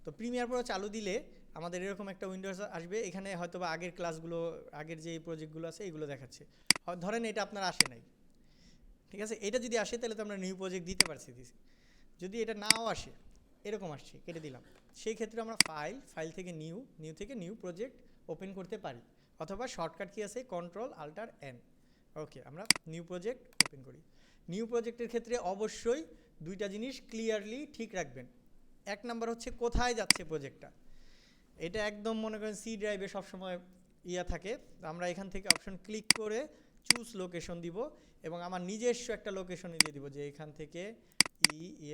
তো Premiere Pro চালু দিলে আমাদের এরকম একটা উইন্ডোজ আসবে। এখানে হয়তো বা আগের ক্লাসগুলো, আগের যে প্রজেক্টগুলো আছে এগুলো দেখাচ্ছে। ধরেন এটা আপনার আসে নাই, ঠিক আছে, এটা যদি আসে তাহলে তো আমরা নিউ প্রজেক্ট দিতে পারছি। যদি এটা নাও আসে, এরকম আসছে, কেটে দিলাম, সেই ক্ষেত্রে আমরা ফাইল থেকে নিউ থেকে নিউ প্রজেক্ট ওপেন করতে পারি। অথবা শর্টকাট কি আছে, Ctrl+Alt+N। ওকে, আমরা নিউ প্রজেক্ট ওপেন করি। নিউ প্রজেক্টের ক্ষেত্রে অবশ্যই দুইটা জিনিস ক্লিয়ারলি ঠিক রাখবেন। এক নাম্বার হচ্ছে কোথায় যাচ্ছে প্রজেক্টটা। এটা একদম মনে করেন সি ড্রাইভে সবসময় থাকে। আমরা এখান থেকে অপশন ক্লিক করে চুজ লোকেশন দিব এবং আমার নিজস্ব একটা লোকেশনে দিয়ে দিব, যে এখান থেকে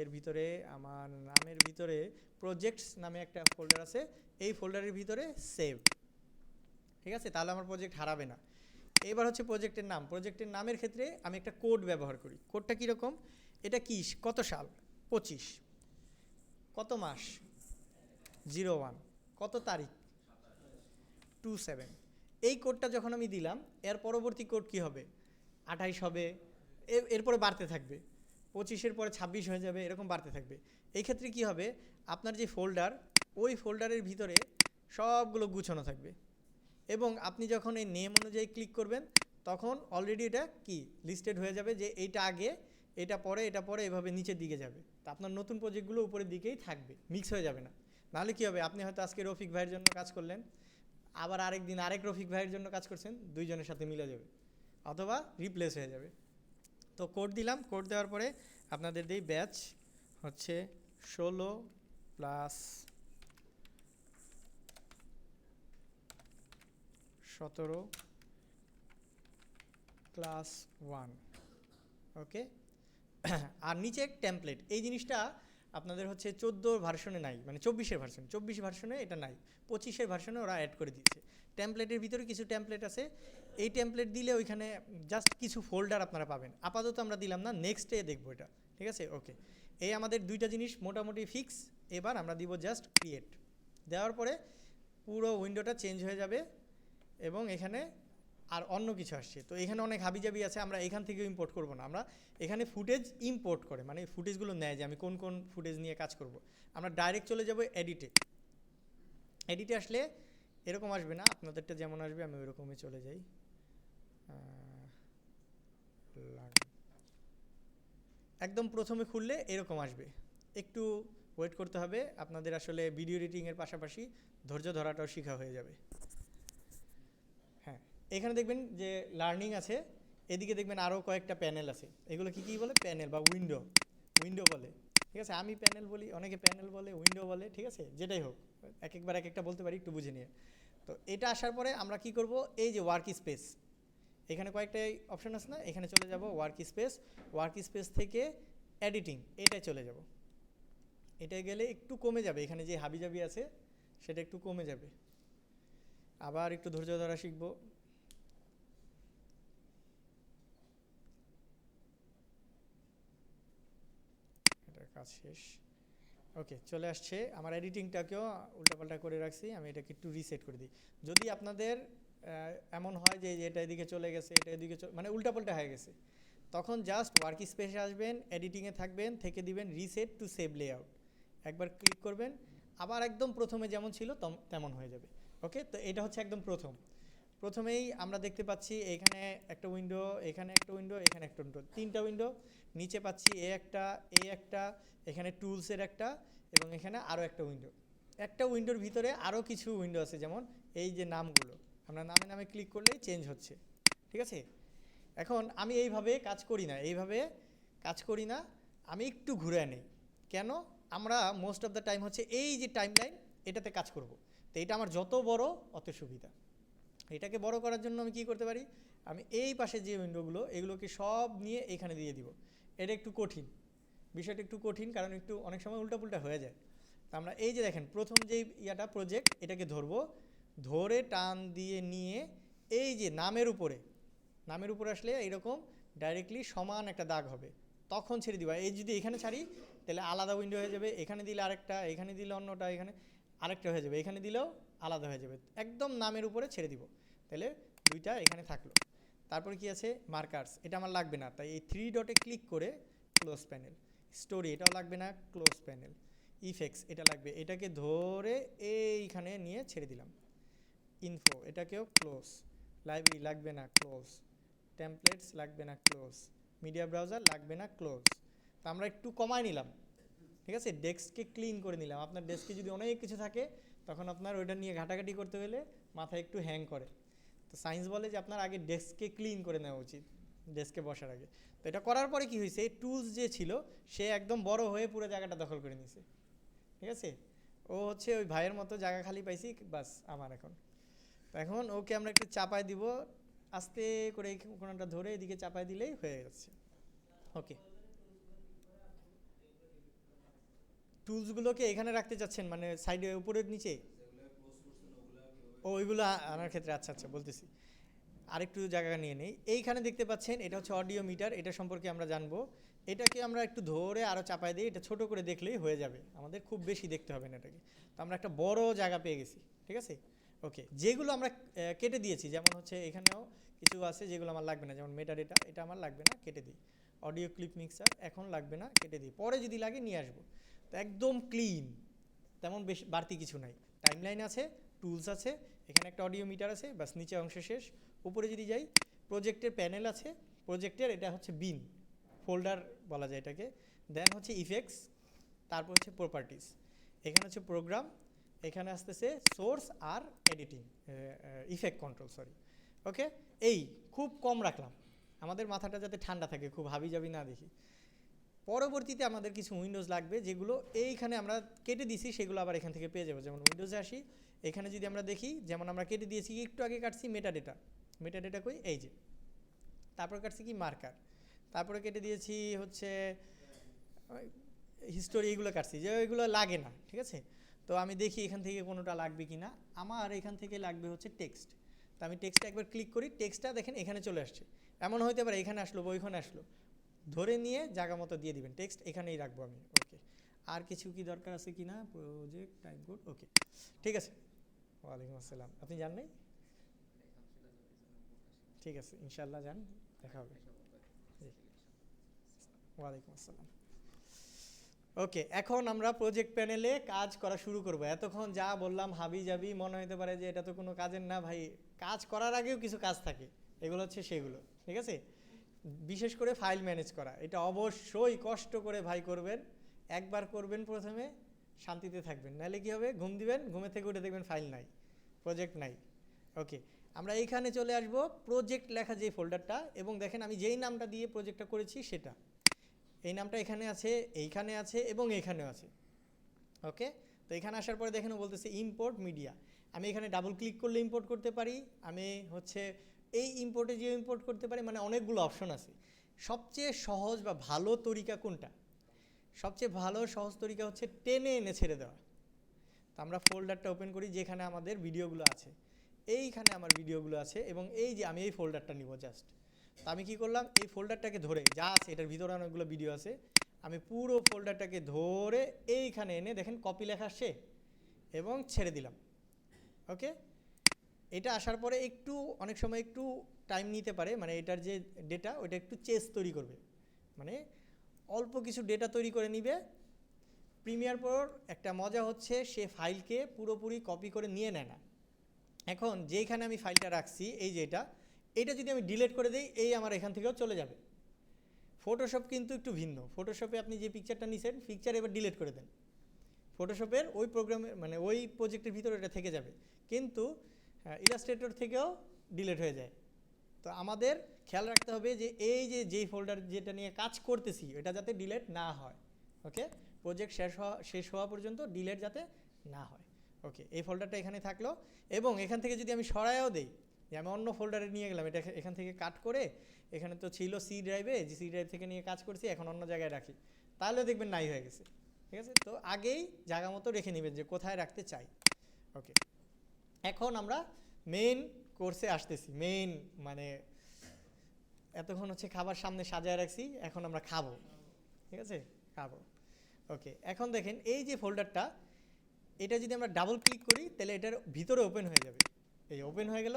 এর ভিতরে আমার নামের ভিতরে প্রজেক্টস নামে একটা ফোল্ডার আছে, এই ফোল্ডারের ভিতরে সেভ। ঠিক আছে, তাহলে আমার প্রজেক্ট হারাবে না। এবার হচ্ছে প্রজেক্টের নাম। প্রজেক্টের নামের ক্ষেত্রে আমি একটা কোড ব্যবহার করি। কোডটা কীরকম, এটা কি, কত সাল, 25, কত মাস, 01, কত তারিখ, 27। এই কোডটা যখন আমি দিলাম, এর পরবর্তী কোড কি হবে, 28 হবে, এরপরে বাড়তে থাকবে, 25-এর পরে 26 হয়ে যাবে, এরকম বাড়তে থাকবে। এই ক্ষেত্রে কি হবে, আপনার যে ফোল্ডার, ওই ফোল্ডারের ভিতরে সবগুলো গুছানো থাকবে এবং আপনি যখন এই নেম অনুযায়ী ক্লিক করবেন তখন অলরেডি এটা কি লিস্টেড হয়ে যাবে, যে এইটা আগে, এটা পরে, এটা পরে, এভাবে নিচের দিকে যাবে। তা আপনার নতুন প্রজেক্টগুলো উপরের দিকেই থাকবে, মিক্স হয়ে যাবে না। নাহলে কী হবে, আপনি হয়তো আজকে রফিক ভাইয়ের জন্য কাজ করলেন, আবার আরেক দিন আরেক রফিক ভাইয়ের জন্য কাজ করছেন, দুইজনের সাথে মিলে যাবে অথবা রিপ্লেস হয়ে যাবে। তো কোড দিলাম, কোড দেওয়ার পরে আপনাদের দেই ব্যাচ হচ্ছে 16+17 ক্লাস 1। ওকে, আর নিচে টেমপ্লেট, এই জিনিসটা আপনাদের হচ্ছে 14 ভার্সনে নাই, মানে 24-এর ভার্সন, 24 ভার্সনে এটা নাই, 25-এর ভার্সনে ওরা অ্যাড করে দিয়েছে। টেমপ্লেটের ভিতরে কিছু টেমপ্লেট আছে, এই টেমপ্লেট দিলে ওইখানে জাস্ট কিছু ফোল্ডার আপনারা পাবেন। আপাতত আমরা দিলাম না, নেক্সটে দেখবো এটা, ঠিক আছে। ওকে, এই আমাদের দুইটা জিনিস মোটামুটি ফিক্স। এবার আমরা দিব জাস্ট ক্রিয়েট, দেওয়ার পরে পুরো উইন্ডোটা চেঞ্জ হয়ে যাবে এবং এখানে আর অন্য কিছু আসছে। তো এখানে অনেক হাবিজাবি আছে, আমরা এখান থেকেও ইম্পোর্ট করব না, আমরা এখানে ফুটেজ ইম্পোর্ট করে, মানে ফুটেজগুলো নেয় যে আমি কোন কোন ফুটেজ নিয়ে কাজ করব। আমরা ডাইরেক্ট চলে যাব এডিটে আসলে এরকম আসবে না, আপনাদেরটা যেমন আসবে আমি ওইরকমই চলে যাই। একদম প্রথমে খুললে এরকম আসবে, একটু ওয়েট করতে হবে আপনাদের, আসলে ভিডিও এডিটিংয়ের পাশাপাশি ধৈর্য ধরাটাও শেখা হয়ে যাবে। হ্যাঁ, এখানে দেখবেন যে লার্নিং আছে, এদিকে দেখবেন আরও কয়েকটা প্যানেল আছে। এগুলো কি বলে, প্যানেল বা উইন্ডো বলে, ঠিক আছে। আমি প্যানেল বলি, অনেকে প্যানেল বলে, উইন্ডো বলে, ঠিক আছে, যেটাই হোক, একবার এক একটা বলতে পারি, একটু বুঝে নিয়ে। তো এটা আসার পরে আমরা কি করব, এই যে ওয়ার্ক স্পেস, এখানে কয়েকটা অপশন আছে না, এখানে চলে যাব ওয়ার্ক স্পেস থেকে এডিটিং, এটাই চলে যাব। এটাই গেলে একটু কমে যাবে, এখানে যে হাবিজাবি আছে সেটা একটু কমে যাবে। আবার একটু ধৈর্য ধরা শিখবো। এটার কাজ শেষ। ওকে, চলে আসছে। আমার এডিটিংটাকেও উল্টাপাল্টা করে রাখছি, আমি এটাকে একটু রিসেট করে দিই। যদি আপনাদের এমন হয় যে এটা এদিকে চলে গেছে, এটা এদিকে মানে উল্টাপাল্টা হয়ে গেছে, তখন জাস্ট ওয়ার্ক স্পেসে আসবেন, এডিটিংয়ে থাকবেন, থেকে দিবেন রিসেট টু সেভ লেআউট, একবার ক্লিক করবেন, আবার একদম প্রথমে যেমন ছিল তেমন হয়ে যাবে। ওকে, তো এটা হচ্ছে একদম প্রথমেই আমরা দেখতে পাচ্ছি এখানে একটা উইন্ডো, এখানে একটা উইন্ডো, এখানে একটা উইন্ডো, তিনটা উইন্ডো। নিচে পাচ্ছি একটা, এখানে টুলসের একটা, এবং এখানে আরও একটা উইন্ডো। একটা উইন্ডোর ভিতরে আরও কিছু উইন্ডো আছে, যেমন এই যে নামগুলো, আমরা নামে ক্লিক করলেই চেঞ্জ হচ্ছে, ঠিক আছে। এখন আমি এইভাবে কাজ করি না, আমি একটু ঘুরে আনি। কেন, আমরা মোস্ট অফ দ্য টাইম হচ্ছে এই যে টাইমলাইন, এটাতে কাজ করব। তো এটা আমার যত বড় অত সুবিধা। এটাকে বড় করার জন্য আমি কি করতে পারি, আমি এই পাশে যে উইন্ডোগুলো, এগুলোকে সব নিয়ে এখানে দিয়ে দিব। এটা একটু কঠিন, বিষয়টা একটু কঠিন, কারণ একটু অনেক সময় উল্টাপুল্টা হয়ে যায়। তা আমরা এই যে দেখেন প্রথম যেই প্রজেক্ট, এটাকে ধরে টান দিয়ে নিয়ে এই যে নামের উপরে আসলে এইরকম ডাইরেক্টলি সমান একটা দাগ হবে, তখন ছেড়ে দিবা। এই যদি এখানে ছাড়ি তাহলে আলাদা উইন্ডো হয়ে যাবে, এখানে দিলে আরেকটা, এখানে দিলে অন্যটা, এখানে আরেকটা হয়ে যাবে, এখানে দিলেও আলাদা হয়ে যাবে। একদম নামের উপরে ছেড়ে দিব, তাহলে দুইটা এখানে থাকলো। তারপরে কি আছে, মার্কার্স, এটা আমার লাগবে না, তাই এই 3 ডটে ক্লিক করে ক্লোজ প্যানেল। স্টোরি, এটাও লাগবে না, ক্লোজ প্যানেল। ইফেক্টস এটা লাগবে, এটাকে ধরে এইখানে নিয়ে ছেড়ে দিলাম। ইনফো এটাকেও ক্লোজ, লাইব্রেরি লাগবে না ক্লোজ, টেমপ্লেটস লাগবে না ক্লোজ, মিডিয়া ব্রাউজার লাগবে না ক্লোজ। তো আমরা একটু কমায় নিলাম, ঠিক আছে, ডেস্ককে ক্লিন করে নিলাম। আপনার ডেস্কে যদি অনেক কিছু থাকে তখন আপনার ওইটা নিয়ে ঘাটাঘাটি করতে হলে মাথায় একটু হ্যাং করে। তো সায়েন্স বলে যে আপনার আগে ডেস্ককে ক্লিন করে নেওয়া উচিত ডেস্কে বসার আগে। তো এটা করার পরে কি হয়েছে, টুলস যে ছিল সে একদম বড় হয়ে পুরো জায়গাটা দখল করে নিয়েছে, ঠিক আছে। ও হচ্ছে ওই ভাইয়ের মতো জায়গা খালি পাইছি বাস আমার এখন। তো এখন ওকে আমরা একটু চাপায় দিব, আস্তে করে এই কোণাটা ধরে এদিকে চাপায় দিলেই হয়ে যাচ্ছে। ওকে, টুলসগুলোকে এখানে রাখতে চাচ্ছেন মানে সাইডে উপরের নিচে? ওইগুলো আনার ক্ষেত্রে আচ্ছা আচ্ছা বলতেছি, আরেকটু জায়গা নিয়ে নেই। এইখানে দেখতে পাচ্ছেন এটা হচ্ছে অডিও মিটার, এটা সম্পর্কে আমরা জানবো। এটাকে আমরা একটু ধরে আরও চাপায় দিই, এটা ছোট করে দেখলেই হয়ে যাবে, আমাদের খুব বেশি দেখতে হবে না এটাকে। তো আমরা একটা বড় জায়গা পেয়ে গেছি, ঠিক আছে। ওকে, যেগুলো আমরা কেটে দিয়েছি, যেমন হচ্ছে এখানেও কিছু আছে যেগুলো আমার লাগবে না, যেমন মেটা ডেটা, এটা আমার লাগবে না, কেটে দিই। অডিও ক্লিপ মিক্সার এখন লাগবে না, কেটে দিই, পরে যদি লাগে নিয়ে আসবো। তো একদম ক্লিন, তেমন বেশি বাড়তি কিছু নাই। টাইমলাইন আছে, টুলস আছে, এখানে একটা অডিও মিটার আছে, বাস নিচে অংশ শেষ। উপরে যদি যাই, প্রজেক্টের প্যানেল আছে, প্রজেক্টের এটা হচ্ছে বিন ফোল্ডার বলা যায় এটাকে। দেন হচ্ছে ইফেক্টস, তারপর হচ্ছে প্রপার্টিস, এখানে হচ্ছে প্রোগ্রাম, এখানে আসতেছে সোর্স আর এডিটিং, ইফেক্ট কন্ট্রোল, সরি। ওকে, এই খুব কম রাখলাম আমাদের মাথাটা যাতে ঠান্ডা থাকে, খুব হাবি জাবি না দেখি। পরবর্তীতে আমাদের কিছু উইন্ডোজ লাগবে যেগুলো এইখানে আমরা কেটে দিছি, সেগুলো আবার এখান থেকে পেয়ে যাবো। যেমন উইন্ডোজে আসি, এখানে যদি আমরা দেখি, যেমন আমরা কেটে দিয়েছি একটু আগে কাটছি মেটা ডেটা, মেটা ডেটা কই, এই যে। তারপর কাটছি কি মার্কার, তারপরে কেটে দিয়েছি হচ্ছে হিস্টোরি, এইগুলো কাটছি যে ওইগুলো লাগে না, ঠিক আছে। তো আমি দেখি এখান থেকে কোনোটা লাগবে কি না, আমার এখান থেকে লাগবে হচ্ছে টেক্সট। তো আমি টেক্সটটা একবার ক্লিক করি, টেক্সটটা দেখেন এখানে চলে আসছে। এমন হইতে পারে এখানে আসলো বা ওইখানে আসলো, ধরে নিয়ে জায়গা মতো দিয়ে দিবেন, টেক্সট এখানেই রাখবো আমি। ওকে, আর কিছু কি দরকার আছে কি না, প্রজেক্ট টাইম কোড, ওকে ঠিক আছে। ওয়ালাইকুম আসসালাম, আপনি জান নাই? ঠিক আছে, ইনশাল্লাহ যান, দেখা হবে। ওয়ালাইকুম আসসালাম। ওকে, এখন আমরা প্রজেক্ট প্যানেলে কাজ করা শুরু করব। এতক্ষণ যা বললাম হাবি জাবি মনে হতে পারে যে এটা তো কোনো কাজের না ভাই, কাজ করার আগেও কিছু কাজ থাকে, এগুলো হচ্ছে সেগুলো, ঠিক আছে। বিশেষ করে ফাইল ম্যানেজ করা, এটা অবশ্যই কষ্ট করে ভাই করবেন, একবার করবেন প্রথমে, শান্তিতে থাকবেন, নাহলে কী হবে, ঘুম দিবেন, ঘুমে থেকে উঠে দেখবেন ফাইল নাই, প্রজেক্ট নাই। ওকে, আমরা এইখানে চলে আসব, প্রজেক্ট লেখা যে ফোল্ডারটা, এবং দেখেন আমি যেই নামটা দিয়ে প্রজেক্টটা করেছি সেটা, এই নামটা এখানে আছে, এইখানে আছে এবং এইখানেও আছে। ওকে, তো এখানে আসার পরে দেখেন বলতেছে ইম্পোর্ট মিডিয়া, আমি এখানে ডাবল ক্লিক করলে ইম্পোর্ট করতে পারি। আমি হচ্ছে এই ইম্পোর্টে যে ইম্পোর্ট করতে পারি, মানে অনেকগুলো অপশন আছে। সবচেয়ে সহজ বা ভালো তরিকা কোনটা? সবচেয়ে ভালো সহজ তরিকা হচ্ছে টেনে এনে ছেড়ে দেওয়া। তো আমরা ফোল্ডারটা ওপেন করি যেখানে আমাদের ভিডিওগুলো আছে, এইখানে আমার ভিডিওগুলো আছে, এবং এই যে আমি এই ফোল্ডারটা নিব জাস্ট। তো আমি কি করলাম, এই ফোল্ডারটাকে ধরে যা আছে, এটার ভিতরে অনেকগুলো ভিডিও আছে, আমি পুরো ফোল্ডারটাকে ধরে এইখানে এনে দেখেন কপি লেখা আসছে এবং ছেড়ে দিলাম। ওকে, এটা আসার পরে একটু অনেক সময় একটু টাইম নিতে পারে, মানে এটার যে ডেটা ওইটা একটু চেস তৈরি করবে, মানে অল্প কিছু ডেটা তৈরি করে নিবে। প্রিমিয়ার প্রোর একটা মজা হচ্ছে সে ফাইলকে পুরোপুরি কপি করে নিয়ে নেয় না। এখন যেইখানে আমি ফাইলটা রাখছি, এই যে এটা যদি আমি ডিলিট করে দিই, এই আমার এখান থেকেও চলে যাবে। ফটোশপ কিন্তু একটু ভিন্ন, ফটোশপে আপনি যে পিকচারটা নিছেন, পিকচার এবার ডিলিট করে দেন, ফটোশপের ওই প্রোগ্রামের মানে ওই প্রজেক্টের ভিতরে এটা থেকে যাবে, কিন্তু ইলাস্ট্রেটর থেকেও ডিলিট হয়ে যায়। তো আমাদের খেয়াল রাখতে হবে যে এই যে যেই ফোল্ডার যেটা নিয়ে কাজ করতেছি এটা যাতে ডিলিট না হয়। ওকে, প্রজেক্ট শেষ হওয়া পর্যন্ত ডিলিট যাতে না হয়। ওকে, এই ফোল্ডারটা এখানে থাকলো, এবং এখান থেকে যদি আমি সরাইও দেই, যে আমি অন্য ফোল্ডারে নিয়ে গেলাম, এটা এখান থেকে কাট করে, এখানে তো ছিল সি ড্রাইভে, যে সি ড্রাইভ থেকে নিয়ে কাজ করছি, এখন অন্য জায়গায় রাখি, তাহলেও দেখবেন নাই হয়ে গেছে, ঠিক আছে। তো আগেই জায়গা মতো রেখে নেবেন যে কোথায় রাখতে চাই। ওকে, এখন আমরা মেইন কোর্সে আসতেছি। মেইন মানে এতক্ষণ হচ্ছে খাবার সামনে সাজায় রাখছি, এখন আমরা খাবো, ঠিক আছে, খাবো। ওকে, এখন দেখেন এই যে ফোল্ডারটা, এটা যদি আমরা ডাবল ক্লিক করি তাহলে এটার ভিতরে ওপেন হয়ে যাবে, এই ওপেন হয়ে গেল।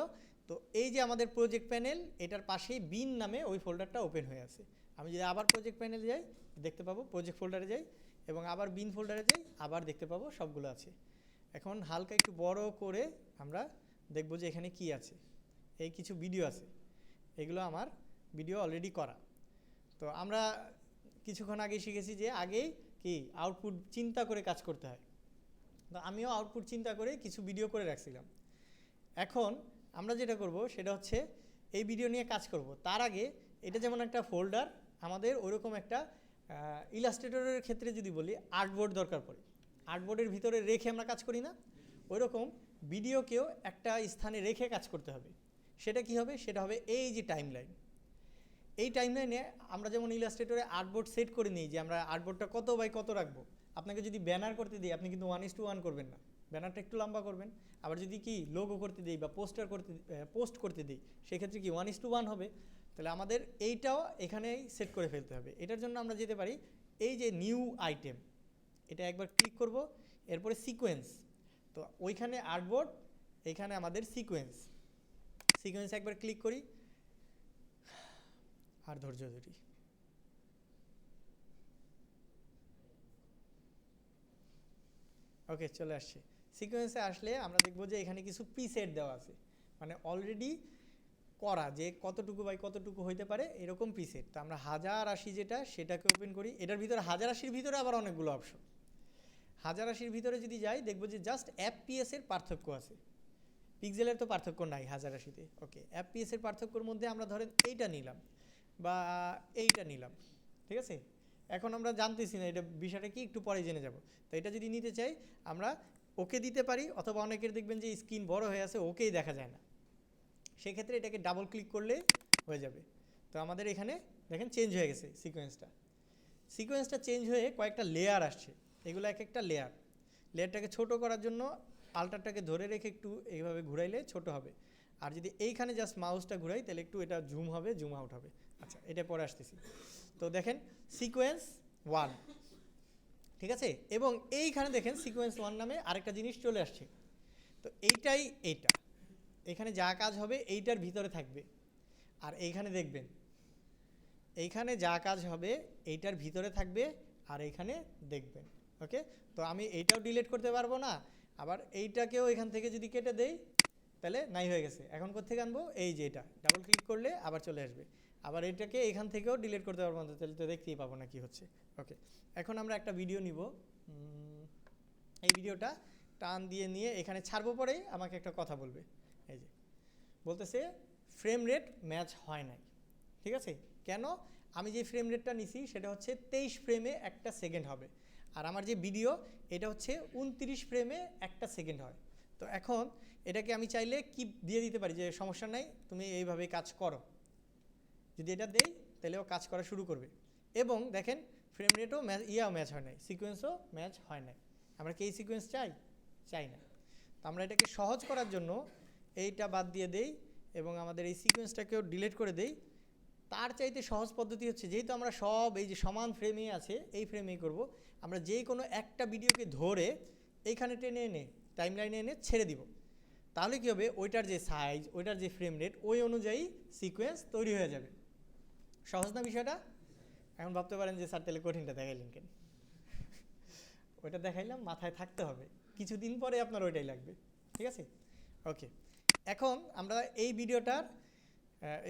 তো এই যে আমাদের প্রজেক্ট প্যানেল, এটার পাশেই বিন নামে ওই ফোল্ডারটা ওপেন হয়ে আছে। আমি যদি আবার প্রজেক্ট প্যানেলে যাই, দেখতে পাবো প্রজেক্ট ফোল্ডারে যাই, এবং আবার বিন ফোল্ডারে যাই, আবার দেখতে পাবো সবগুলো আছে। এখন হালকা একটু বড় করে আমরা দেখব যে এখানে কি আছে। এই কিছু ভিডিও আছে, এগুলো আমার ভিডিও অলরেডি করা। তো আমরা কিছুক্ষণ আগে শিখেছি যে আগেই কি আউটপুট চিন্তা করে কাজ করতে হয়। তো আমিও আউটপুট চিন্তা করে কিছু ভিডিও করে রাখছিলাম। এখন আমরা যেটা করব সেটা হচ্ছে এই ভিডিও নিয়ে কাজ করব। তার আগে এটা যেমন একটা ফোল্ডার, আমাদের ওইরকম একটা ইলাস্ট্রেটরের ক্ষেত্রে যদি বলি আর্টবোর্ড দরকার পড়ে। আর্টবোর্ডের ভিতরে রেখে আমরা কাজ করি না, ওইরকম ভিডিওকেও একটা স্থানে রেখে কাজ করতে হবে। সেটা কি হবে? সেটা হবে এই যে টাইমলাইন। এই টাইমলাইনে আমরা যেমন ইলাস্ট্রেটরে আর্টবোর্ড সেট করে নিই যে আমরা আর্টবোর্ডটা কত বাই কত রাখবো। আপনাকে যদি ব্যানার করতে দিই আপনি কিন্তু 1:1 করবেন না, ব্যানারটা একটু লম্বা করবেন। আবার যদি কি লোগো করতে দিই বা পোস্ট করতে দিই সেক্ষেত্রে কি 1:1 হবে। তাহলে আমাদের এইটাও এখানেই সেট করে ফেলতে হবে। এটার জন্য আমরা যেতে পারি এই যে নিউ আইটেম, এটা একবার ক্লিক করব, এরপরে সিকোয়েন্স। তো ওইখানে আর্টবোর্ড, এখানে আমাদের সিকোয়েন্স একবার ক্লিক করি, আর ধৈর্য ধরি। ওকে, চলে আসছে। সিকোয়েন্সে আসলে আমরা দেখব যে এখানে কিছু প্রিসেট দেওয়া আছে, মানে অলরেডি করা যে কতটুকু বাই কতটুকু হইতে পারে এরকম প্রিসেট। তো আমরা 1080 যেটা সেটাকে ওপেন করি। এটার ভিতরে 1080-র ভিতরে আবার অনেকগুলো অপশন। 1080-র ভিতরে যদি যাই দেখব যে জাস্ট এফপিএস-এর পার্থক্য আছে, পিক্সেলের তো পার্থক্য নাই 1080-তে। ওকে, এফপিএস-এর পার্থক্যর মধ্যে আমরা ধরেন এইটা নিলাম বা এইটা নিলাম, ঠিক আছে। এখন আমরা জানতেছি না এটা বিষয়টা কি, একটু পরে জেনে যাব। তো এটা যদি নিতে চাই আমরা ওকে দিতে পারি, অথবা অনেকের দেখবেন যে স্ক্রিন বড় হয়ে আছে, ওকেই দেখা যায় না, সেক্ষেত্রে এটাকে ডাবল ক্লিক করলে হয়ে যাবে। তো আমাদের এখানে দেখেন চেঞ্জ হয়ে গেছে সিকোয়েন্সটা চেঞ্জ হয়ে কয়েকটা লেয়ার আসছে। এগুলো এক একটা লেয়ারটাকে ছোট করার জন্য আল্টারটাকে ধরে রেখে একটু এইভাবে ঘুরাইলে ছোট হবে। আর যদি এইখানে জাস্ট মাউসটা ঘুরাই তাহলে একটু এটা জুম হবে, জুম আউট হবে। আচ্ছা, এটা পরে আসতেছি। তো দেখেন সিকোয়েন্স 1, ঠিক আছে। এবং এইখানে দেখেন সিকোয়েন্স 1 নামে আরেকটা জিনিস চলে আসছে। তো এইটা এখানে যা কাজ হবে এইটার ভিতরে থাকবে। আর এইখানে দেখবেন এইখানে যা কাজ হবে এইটার ভিতরে থাকবে, আর এইখানে দেখবেন। ওকে, তো আমি এইটাও ডিলিট করতে পারবো না, আবার এইটাকেও এখান থেকে যদি কেটে দেই তাহলে নাই হয়ে গেছে। এখন কোত্থেকে আনবো? এই যে এটা ডাবল ক্লিক করলে আবার চলে আসবে। আবার এটাকে এখান থেকেও ডিলিট করতে পারবো না, তাহলে তো দেখতেই পাবো না কি হচ্ছে। ওকে, এখন আমরা একটা ভিডিও নিব। এই ভিডিওটা টান দিয়ে নিয়ে এখানে ছাড়বো, পরেই আমাকে একটা কথা বলবে। এই যে বলতেছে ফ্রেম রেট ম্যাচ হয় নাই, ঠিক আছে। কেন? আমি যে ফ্রেম রেটটা নিছি সেটা হচ্ছে 23 ফ্রেমে একটা সেকেন্ড হবে, আর আমার যে ভিডিও এটা হচ্ছে 29 ফ্রেমে একটা সেকেন্ড হয়। তো এখন এটাকে আমি চাইলে কি দিয়ে দিতে পারি যে সমস্যা নাই, তুমি এইভাবে কাজ করো। যদি এটা দেই তাহলে ও কাজ করা শুরু করবে। এবং দেখেন ফ্রেম রেটও ম্যাচ হয় নাই, সিকোয়েন্সও ম্যাচ হয় নাই। আমরা কি এই সিকোয়েন্স চাই না। তো আমরা এটাকে সহজ করার জন্য এইটা বাদ দিয়ে দেই এবং আমাদের এই সিকোয়েন্সটাকেও ডিলিট করে দেই। তার চাইতে সহজ পদ্ধতি হচ্ছে, যেহেতু আমরা সব এই যে সমান ফ্রেমেই আছে এই ফ্রেমেই করব, আমরা যে কোনো একটা ভিডিওকে ধরে এইখানে টেনে এনে টাইমলাইনে এনে ছেড়ে দিব। তাহলে কী হবে? ওইটার যে সাইজ, ওইটার যে ফ্রেম রেট, ওই অনুযায়ী সিকোয়েন্স তৈরি হয়ে যাবে। সহজ না বিষয়টা? এখন ভাবতে পারেন যে স্যার তাহলে কঠিনটা দেখাইলেন কেন? ওইটা দেখাইলাম, মাথায় থাকতে হবে, কিছুদিন পরে আপনার ওইটাই লাগবে, ঠিক আছে। ওকে, এখন আমরা এই ভিডিওটার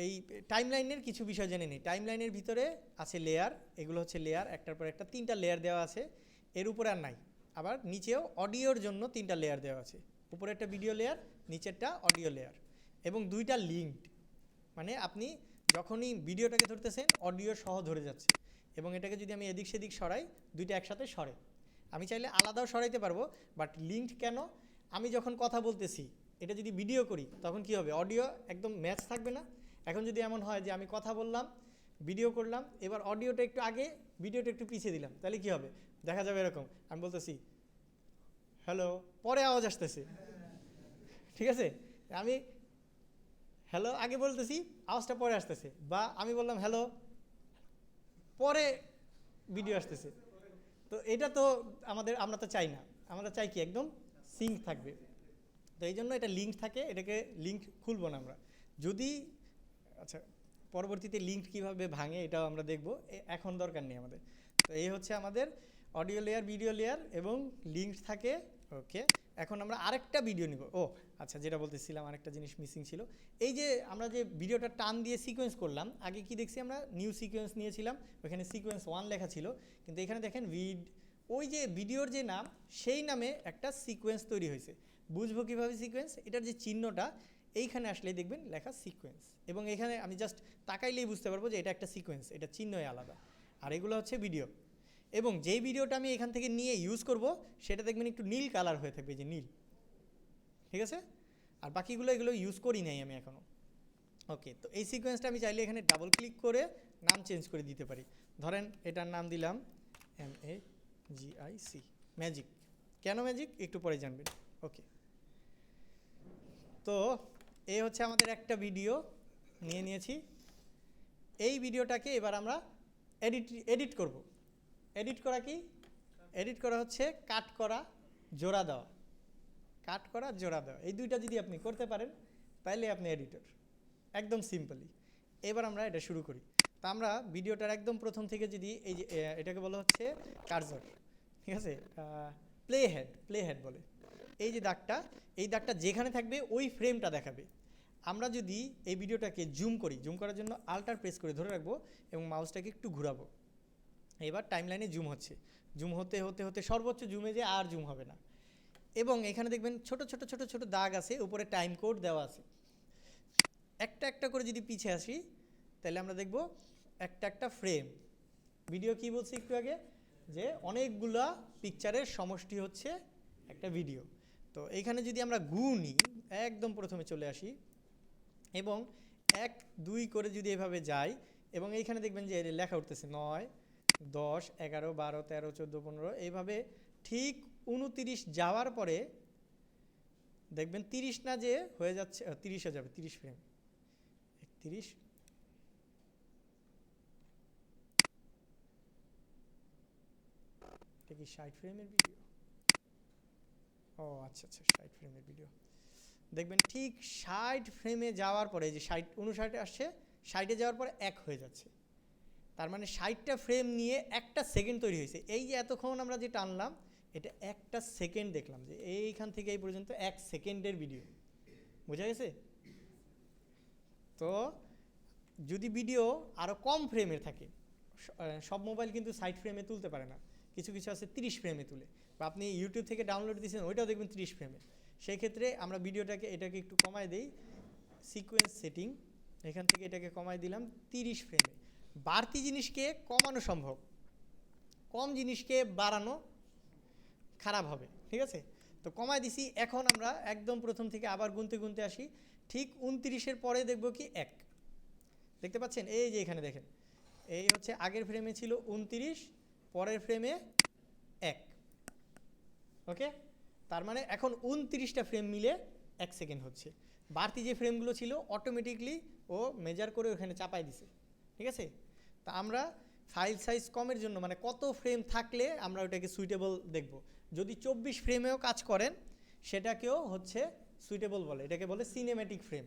এই টাইমলাইনের কিছু বিষয় জেনে নিই। টাইমলাইনের ভিতরে আছে লেয়ার, এগুলো হচ্ছে লেয়ার, একটার পর একটা 3টা লেয়ার দেওয়া আছে। এর উপরে আর নাই। আবার নিচেও অডিওর জন্য 3টা লেয়ার দেওয়া আছে, উপরে একটা ভিডিও লেয়ার, নিচেরটা অডিও লেয়ার, এবং 2টা লিঙ্কড। মানে আপনি যখনই ভিডিওটাকে ধরতেছেন অডিও সহ ধরে যাচ্ছে, এবং এটাকে যদি আমি এদিক সেদিক সরাই 2টা একসাথে সরে। আমি চাইলে আলাদাও সরাইতে পারবো, বাট লিঙ্কড কেন? আমি যখন কথা বলতেছি এটা যদি ভিডিও করি তখন কি হবে? অডিও একদম ম্যাচ থাকবে না। এখন যদি এমন হয় যে আমি কথা বললাম, ভিডিও করলাম, এবার অডিওটা একটু আগে, ভিডিওটা একটু পিছিয়ে দিলাম, তাহলে কি হবে? দেখা যাবে এরকম আমি বলতেছি হ্যালো, পরে আওয়াজ আসতেছে, ঠিক আছে। আমি হ্যালো আগে বলতেছি, আওয়াজটা পরে আসতেছে, বা আমি বললাম হ্যালো, পরে ভিডিও আসতেছে। তো এটা তো আমরা তো চাই না। আমরা চাই কি একদম সিঙ্ক থাকবে। তো এই জন্য এটা লিঙ্ক থাকে, এটাকে লিঙ্ক খুলবো না আমরা। যদি আচ্ছা, পরবর্তীতে লিঙ্ক কিভাবে ভাঙে এটাও আমরা দেখব, এখন দরকার নেই আমাদের। তো এই হচ্ছে আমাদের অডিও লেয়ার, ভিডিও লেয়ার এবং লিঙ্ক থাকে। ওকে, এখন আমরা আরেকটা ভিডিও নিব। ও আচ্ছা, যেটা বলতেছিলাম আরেকটা জিনিস মিসিং ছিল। এই যে আমরা যে ভিডিওটা টান দিয়ে সিকোয়েন্স করলাম, আগে কি দেখছি আমরা নিউ সিকোয়েন্স নিয়েছিলাম, ওখানে সিকোয়েন্স 1 লেখা ছিল, কিন্তু এখানে দেখেন ওই যে ভিডিওর যে নাম সেই নামে একটা সিকোয়েন্স তৈরি হয়েছে। বুঝবো কীভাবে সিকোয়েন্স? এটার যে চিহ্নটা এইখানে আসলেই দেখবেন লেখা সিকোয়েন্স, এবং এখানে আমি জাস্ট তাকাইলেই বুঝতে পারবো যে এটা একটা সিকোয়েন্স, এটা চিহ্নই আলাদা। আর এগুলো হচ্ছে ভিডিও, এবং যেই ভিডিওটা আমি এখান থেকে নিয়ে ইউজ করব সেটা দেখবেন একটু নীল কালার হয়ে থাকবে, যে নীল, ঠিক আছে? আর বাকিগুলো এগুলো ইউজ করি নাই আমি এখনও। ওকে, তো এই সিকোয়েন্সটা আমি চাইলে এখানে ডাবল ক্লিক করে নাম চেঞ্জ করে দিতে পারি। ধরেন এটার নাম দিলাম MAGIC, ম্যাজিক। কেন ম্যাজিক একটু পরে জানবেন। ওকে, তো এই হচ্ছে আমাদের একটা ভিডিও নিয়েছি। এই ভিডিওটাকে এবার আমরা এডিট করব। এডিট করা কি? এডিট করা হচ্ছে কাট করা, জোড়া দেওয়া। কাট করা, জোড়া দেওয়া, এই দুইটা যদি আপনি করতে পারেন তাহলে আপনি এডিটর, একদম সিম্পলি। এবার আমরা এটা শুরু করি। তা আমরা ভিডিওটার একদম প্রথম থেকে যদি এই যে এটাকে বলা হচ্ছে কার্সর, ঠিক আছে, প্লে হেড বলে। এই যে দাগটা, এই দাগটা যেখানে থাকবে ওই ফ্রেমটা দেখাবে। আমরা যদি এই ভিডিওটাকে জুম করি, জুম করার জন্য আল্টার প্রেস করে ধরে রাখবো এবং মাউসটাকে একটু ঘুরাবো। এবার টাইমলাইনে জুম হচ্ছে, জুম হতে হতে হতে সর্বোচ্চ জুমে যে আর জুম হবে না। এবং এখানে দেখবেন ছোট ছোট ছোট ছোট দাগ আছে, উপরে টাইম কোড দেওয়া আছে। একটা একটা করে যদি পিছিয়ে আসি তাহলে আমরা দেখব একটা একটা ফ্রেম। ভিডিও কি বলছি একটু আগে, যে অনেকগুলা পিকচারের সমষ্টি হচ্ছে একটা ভিডিও। তো এইখানে যদি আমরা গুণি, একদম প্রথমে চলে আসি এবং 1 2 করে যদি এভাবে যাই, এবং এইখানে দেখবেন যে লেখা উঠতেছে 9 10 11 12 13 14 15, এইভাবে ঠিক 29 যাওয়ার পরে দেখবেন 30 না যে হয়ে যাচ্ছে, 30 হয়ে যাবে, 30 ফ্রেম, 31। এটা কি 60 ফ্রেমের ভিডিও? ও আচ্ছা আচ্ছা, 60 ফ্রেমের ভিডিও। দেখবেন ঠিক 60 ফ্রেমে যাওয়ার পরে, যে 60 59 আসছে, 60-এ যাওয়ার পরে 1 হয়ে যাচ্ছে। তার মানে 60টা ফ্রেম নিয়ে একটা সেকেন্ড তৈরি হয়েছে। এই যে এতক্ষণ আমরা যে টানলাম, এটা একটা সেকেন্ড দেখলাম, যে এইখান থেকে এই পর্যন্ত 1 সেকেন্ডের ভিডিও। বোঝা গেছে? তো যদি ভিডিও আরও কম ফ্রেমের থাকে, সব মোবাইল কিন্তু 60 ফ্রেমে তুলতে পারে না, কিছু কিছু আছে 30 ফ্রেমে তুলে, বা আপনি ইউটিউব থেকে ডাউনলোড দিয়েছেন ওইটাও দেখবেন 30 ফ্রেমে। সেই ক্ষেত্রে আমরা এটাকে একটু কমায় দিই, সিকোয়েন্স সেটিং, এখান থেকে এটাকে কমায় দিলাম 30 ফ্রেমে। বাড়তি জিনিসকে কমানো সম্ভব, কম জিনিসকে বাড়ানো খারাপ হবে, ঠিক আছে? তো কমায় দিছি। এখন আমরা একদম প্রথম থেকে আবার গুনতে গুনতে আসি, ঠিক 29-এর পরে দেখব কি 1, দেখতে পাচ্ছেন? এই যে এখানে দেখেন, এই হচ্ছে আগের ফ্রেমে ছিল 29, পরের ফ্রেমে 1। ওকে, তার মানে এখন 29টা ফ্রেম মিলে 1 সেকেন্ড হচ্ছে। বাড়তি যে ফ্রেমগুলো ছিল অটোমেটিকলি ও মেজার করে ওখানে চাপাই দিছে, ঠিক আছে? তা আমরা ফাইল সাইজ কমের জন্য, মানে কত ফ্রেম থাকলে আমরা ওটাকে সুইটেবল দেখব। যদি 24 ফ্রেমেও কাজ করেন সেটাকেও হচ্ছে সুইটেবল বলে, এটাকে বলে সিনেম্যাটিক ফ্রেম।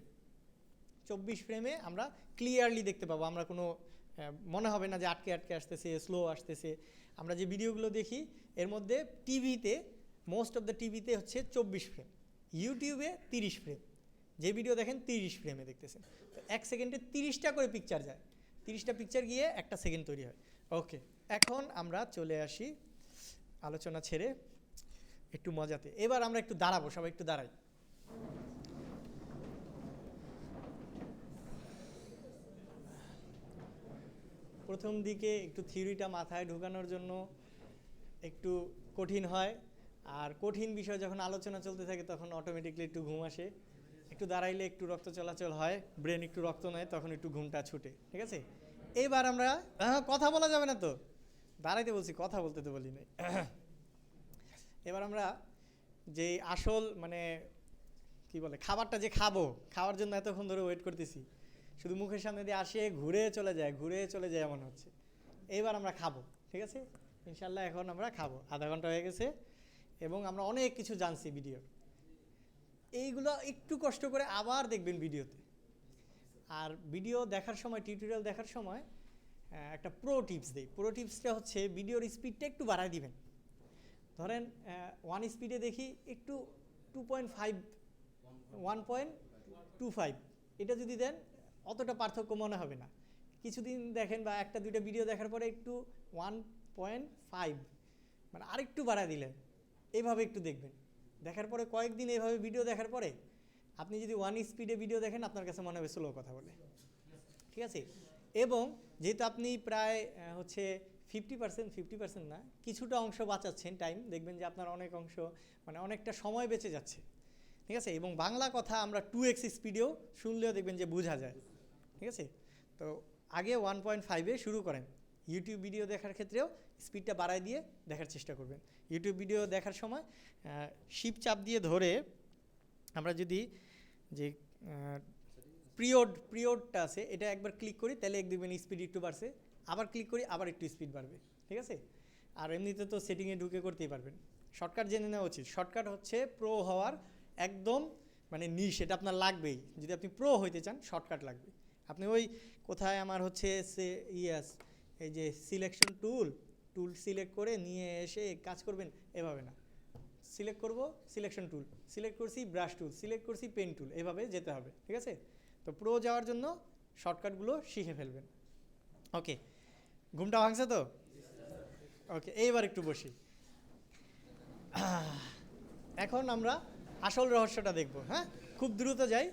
24 ফ্রেমে আমরা ক্লিয়ারলি দেখতে পাবো, আমরা কোনো মনে হবে না যে আটকে আটকে আসতেছে, স্লো আসতেছে। আমরা যে ভিডিওগুলো দেখি এর মধ্যে টিভিতে, মোস্ট অফ দ্য টিভিতে হচ্ছে 24 ফ্রেম, ইউটিউবে 30 ফ্রেম। যে ভিডিও দেখেন 30 ফ্রেমে দেখতেছেন। তো 1 সেকেন্ডে 30টা করে পিকচার যায়, 30টা পিকচার গিয়ে একটা সেকেন্ড তৈরি হয়। ওকে, এখন আমরা চলে আসি আলোচনা ছেড়ে একটু মজাতে। এবার আমরা একটু দাঁড়াবো, সবাই একটু দাঁড়াই। প্রথম দিকে একটু থিওরিটা মাথায় ঢোকানোর জন্য একটু কঠিন হয়, আর কঠিন বিষয় যখন আলোচনা চলতে থাকে তখন অটোমেটিকলি একটু ঘুম আসে। একটু দাঁড়াইলে একটু রক্ত চলাচল হয়, ব্রেন একটু রক্ত নেয়, তখন একটু ঘুমটা ছুটে, ঠিক আছে? এবার আমরা কথা বলা যাবে না তো, দাঁড়াইতে বলছি, কথা বলতে তো বলি নাই। এবার আমরা যে আসল মানে কি বলে খাবারটা যে খাবো, খাওয়ার জন্য এতক্ষণ ধরে ওয়েট করতেছি, শুধু মুখের সামনে দিয়ে আসে ঘুরে চলে যায় এমন হচ্ছে। এইবার আমরা খাবো, ঠিক আছে? ইনশাল্লাহ এখন আমরা খাবো। আধা ঘন্টা হয়ে গেছে এবং আমরা অনেক কিছু জানছি ভিডিওর। এইগুলো একটু কষ্ট করে আবার দেখবেন ভিডিওতে। আর ভিডিও দেখার সময়, টিউটোরিয়াল দেখার সময় একটা প্রো টিপস দিই। প্রো টিপসটা হচ্ছে ভিডিওর স্পিডটা একটু বাড়ায় দিবেন। ধরেন 1 স্পিডে দেখি একটু 2.5 1.25 এটা যদি দেন অতটা পার্থক্য মনে হবে না। কিছুদিন দেখেন বা একটা দুইটা ভিডিও দেখার পরে একটু 1.5 মানে আরেকটু বাড়ায় দিলেন, এইভাবে একটু দেখবেন। দেখার পরে কয়েকদিন এইভাবে ভিডিও দেখার পরে আপনি যদি 1 স্পিডে ভিডিও দেখেন আপনার কাছে মনে হবে স্লো কথা বলে, ঠিক আছে। এবং যেহেতু আপনি প্রায় হচ্ছে 50% না, কিছুটা অংশ বাঁচাচ্ছেন টাইম, দেখবেন যে আপনার অনেক অংশ মানে অনেকটা সময় বেঁচে যাচ্ছে, ঠিক আছে। এবং বাংলা কথা আমরা 2x স্পিডেও শুনলেও দেখবেন যে বোঝা যায়, ঠিক আছে। তো আগে 1.5-এ শুরু করেন। ইউটিউব ভিডিও দেখার ক্ষেত্রেও স্পিডটা বাড়ায় দিয়ে দেখার চেষ্টা করবেন। ইউটিউব ভিডিও দেখার সময় শিপ চাপ দিয়ে ধরে আমরা যদি যে পিরিয়ডটা আছে এটা একবার ক্লিক করি, তাহলে দেখবেন স্পিড একটু বাড়ছে, আবার ক্লিক করি আবার একটু স্পিড বাড়বে, ঠিক আছে। আর এমনিতে তো সেটিংয়ে ঢুকে করতেই পারবেন। শর্টকাট জেনে নেওয়া উচিত। শর্টকাট হচ্ছে প্রো হওয়ার একদম মানে নিশ, এটা আপনার লাগবেই। যদি আপনি প্রো হইতে চান শর্টকাট লাগবে। আপনি ওই কোথায় আমার হচ্ছে এই যে সিলেকশন টুল সিলেক্ট করে নিয়ে এসে কাজ করবেন এভাবে না। সিলেক্ট করব সিলেকশন টুল, সিলেক্ট করছি ব্রাশ টুল, সিলেক্ট করছি পেন টুল, এভাবে যেতে হবে, ঠিক আছে। তো প্রো যাওয়ার জন্য শর্টকাটগুলো শিখে ফেলবেন। ওকে, ঘুমটা ভাঙছে তো? ওকে, এইবার একটু বসি। এখন আমরা আসল রহস্যটা দেখব। হ্যাঁ, খুব দ্রুত যাই।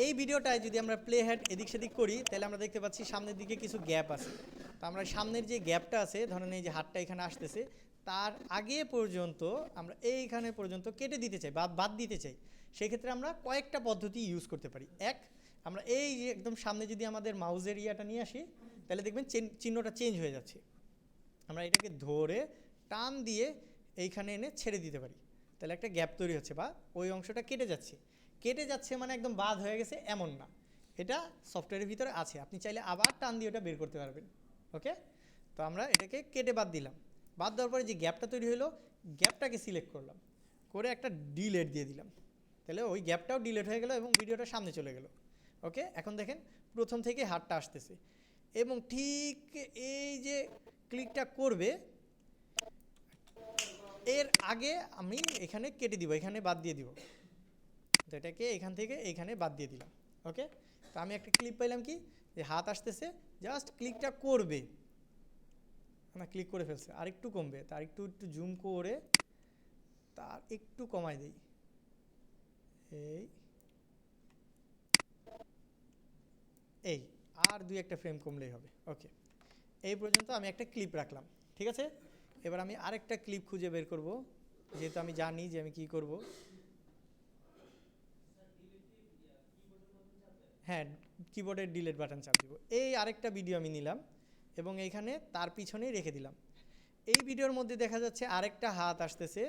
এই ভিডিওটায় যদি আমরা প্লে হেড এদিক সেদিক করি তাহলে আমরা দেখতে পাচ্ছি সামনের দিকে কিছু গ্যাপ আছে। তো আমরা সামনের যে গ্যাপটা আছে, ধরেন এই যে হাতটা এখানে আসতেছে, তার আগে পর্যন্ত আমরা এইখানে পর্যন্ত কেটে দিতে চাই, বাদ দিতে চাই। সেক্ষেত্রে আমরা কয়েকটা পদ্ধতি ইউজ করতে পারি। আমরা এই যে একদম সামনে যদি আমাদের মাউজের ইয়াটা নিয়ে আসি তাহলে দেখবেন চিহ্নটা চেঞ্জ হয়ে যাচ্ছে। আমরা এটাকে ধরে টান দিয়ে এইখানে এনে ছেড়ে দিতে পারি, তাহলে একটা গ্যাপ তৈরি হচ্ছে বা ওই অংশটা কেটে যাচ্ছে মানে একদম বাদ হয়ে গেছে এমন না, এটা সফটওয়্যারের ভিতরে আছে। আপনি চাইলে আবার টান দিয়ে ওটা বের করতে পারবেন। ওকে, তো আমরা এটাকে কেটে বাদ দিলাম। বাদ দেওয়ার পরে যে গ্যাপটা তৈরি হলো, গ্যাপটাকে সিলেক্ট করলাম, করে একটা ডিলেট দিয়ে দিলাম, তাহলে ওই গ্যাপটাও ডিলেট হয়ে গেল এবং ভিডিওটা সামনে চলে গেল। ওকে, এখন দেখেন প্রথম থেকে হাতটা আসতেছে এবং ঠিক এই যে ক্লিকটা করবে এর আগে আমি এখানে কেটে দিব, এখানে বাদ দিয়ে দিব। তো এটাকে এখান থেকে এখানে বাদ দিয়ে দিলাম। ওকে, তো আমি একটা ক্লিপ পাইলাম কি, যে হাত আসতেছে, জাস্ট ক্লিকটা করবে, না ক্লিক করে ফেলছে, আর একটু কমবে, তার একটু জুম করে তার একটু কমাই দেই, এই আর দুই একটা ফ্রেম কমলেই হবে। ওকে, এই পর্যন্ত আমি একটা ক্লিপ রাখলাম, ঠিক আছে। এবার আমি আরেকটা ক্লিপ খুঁজে বের করব, যেহেতু আমি জানি যে আমি কি করব। হ্যাঁ, কিবোর্ডের ডিলিট বাটন চাপ দিব। এই আরেকটা ভিডিও আমি নিলাম এবং এইখানে তার পিছনেই রেখে দিলাম। এই ভিডিওর মধ্যে দেখা যাচ্ছে আরেকটা হাত আসতেছে,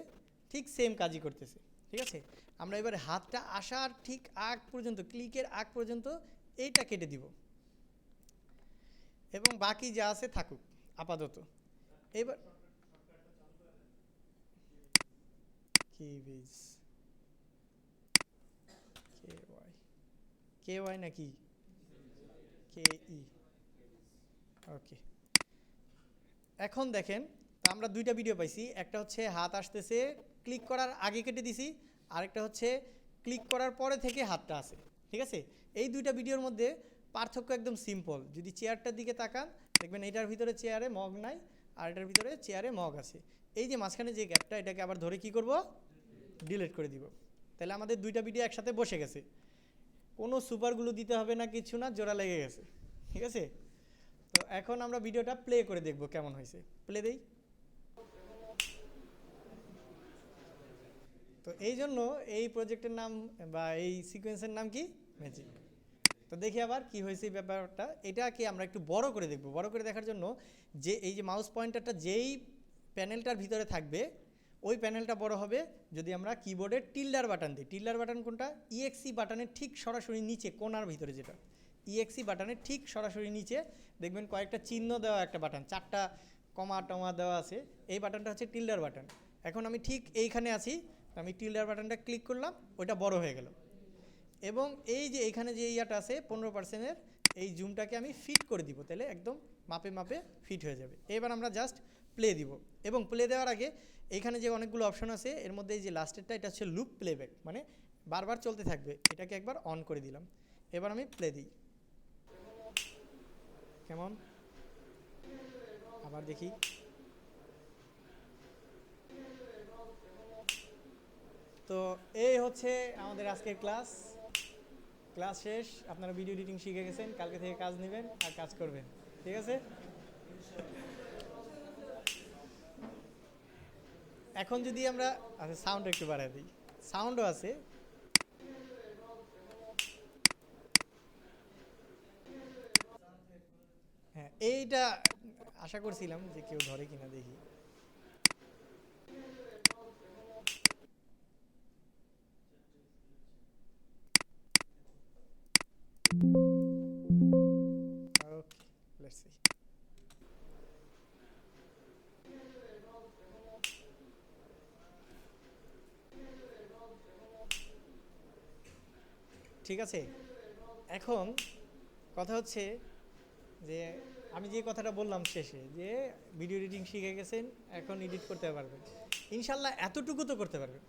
ঠিক সেম কাজই করতেছে, ঠিক আছে। আমরা এবার হাতটা আসার ঠিক আগ পর্যন্ত, ক্লিকের আগ পর্যন্ত এইটা কেটে দিব এবং বাকি যা আছে থাকুক আপাতত। এবার কে ওয়াই নাকি কে ই? ওকে, এখন দেখেন আমরা দুইটা ভিডিও পাইছি। একটা হচ্ছে হাত আসতেছে ক্লিক করার আগে কেটে দিছি, আরেকটা হচ্ছে ক্লিক করার পরে থেকে হাতটা আসে, ঠিক আছে। এই দুইটা ভিডিওর মধ্যে পার্থক্য একদম সিম্পল। যদি চেয়ারটার দিকে তাকান দেখবেন এটার ভিতরে চেয়ারে মগ নাই, আর এটার ভিতরে চেয়ারে মগ আছে। এই যে মাঝখানে যে গ্যাপটা, এটাকে আবার ধরে কি করব, ডিলিট করে দিব। তাহলে আমাদের দুইটা ভিডিও একসাথে বসে গেছে, কোনো সুপারগুলো দিতে হবে না, কিছু না, জোড়া লেগে গেছে, ঠিক আছে। তো এখন আমরা ভিডিওটা প্লে করে দেখব কেমন হয়েছে। প্লে দেই। তো এই জন্য এই প্রজেক্টের নাম বা এই সিকোয়েন্সের নাম কি, ম্যাজিক। তো দেখি আবার কি হয়েছে ব্যাপারটা। এটাকে আমরা একটু বড় করে দেখব। বড় করে দেখার জন্য যে এই যে মাউস পয়েন্টারটা যেই প্যানেলটার ভিতরে থাকবে ওই প্যানেলটা বড় হবে যদি আমরা কিবোর্ডের টিল্ডার বাটন দিই। টিল্ডার বাটন কোনটা? ইএক্সি বাটনের ঠিক সরাসরি নিচে কোণার ভিতরে, যেটা ইএক্সি বাটনের ঠিক সরাসরি নিচে দেখবেন কয়েকটা চিহ্ন দেওয়া একটা বাটন, 4টা কমা টমা দেওয়া আছে। এই বাটনটা হচ্ছে টিল্ডার বাটন। এখন আমি ঠিক এইখানে আছি, আমি টিল্ডার বাটনটা ক্লিক করলাম, ওইটা বড় হয়ে গেল। এবং এই যে এইখানে যে ইয়াটা আছে 15%-এর, এই জুমটাকে আমি ফিট করে দিব, তাহলে একদম মাপে মাপে ফিট হয়ে যাবে। এবার আমরা জাস্ট প্লে দিব, এবং প্লে দেওয়ার আগে এইখানে যে অনেকগুলো অপশন আছে এর মধ্যে এই যে লাস্টেরটা এটা হচ্ছে লুপ প্লেব্যাক, মানে বারবার চলতে থাকবে, এটাকে একবার অন করে দিলাম। এবার আমি প্লে দিই, কেমন আবার দেখি। তো এই হচ্ছে আমাদের আজকের ক্লাস শেষ। আপনারা ভিডিও এডিটিং শিখে গেছেন, কালকে থেকে কাজ নেবেন আর কাজ করবেন, ঠিক আছে? এখন যদি আমরা আচ্ছা সাউন্ড একটু বাড়াই দিই, সাউন্ডও আছে। হ্যাঁ, এইটা আশা করছিলাম যে কেউ ধরে কিনা, দেখি। ওকে, লেটস সি। ঠিক আছে, এখন কথা হচ্ছে যে আমি যে কথাটা বললাম শেষে, যে ভিডিও এডিটিং শিখে গেছেন, এখন এডিট করতে পারবেন ইনশাল্লাহ। এতটুকু তো করতে পারবেন,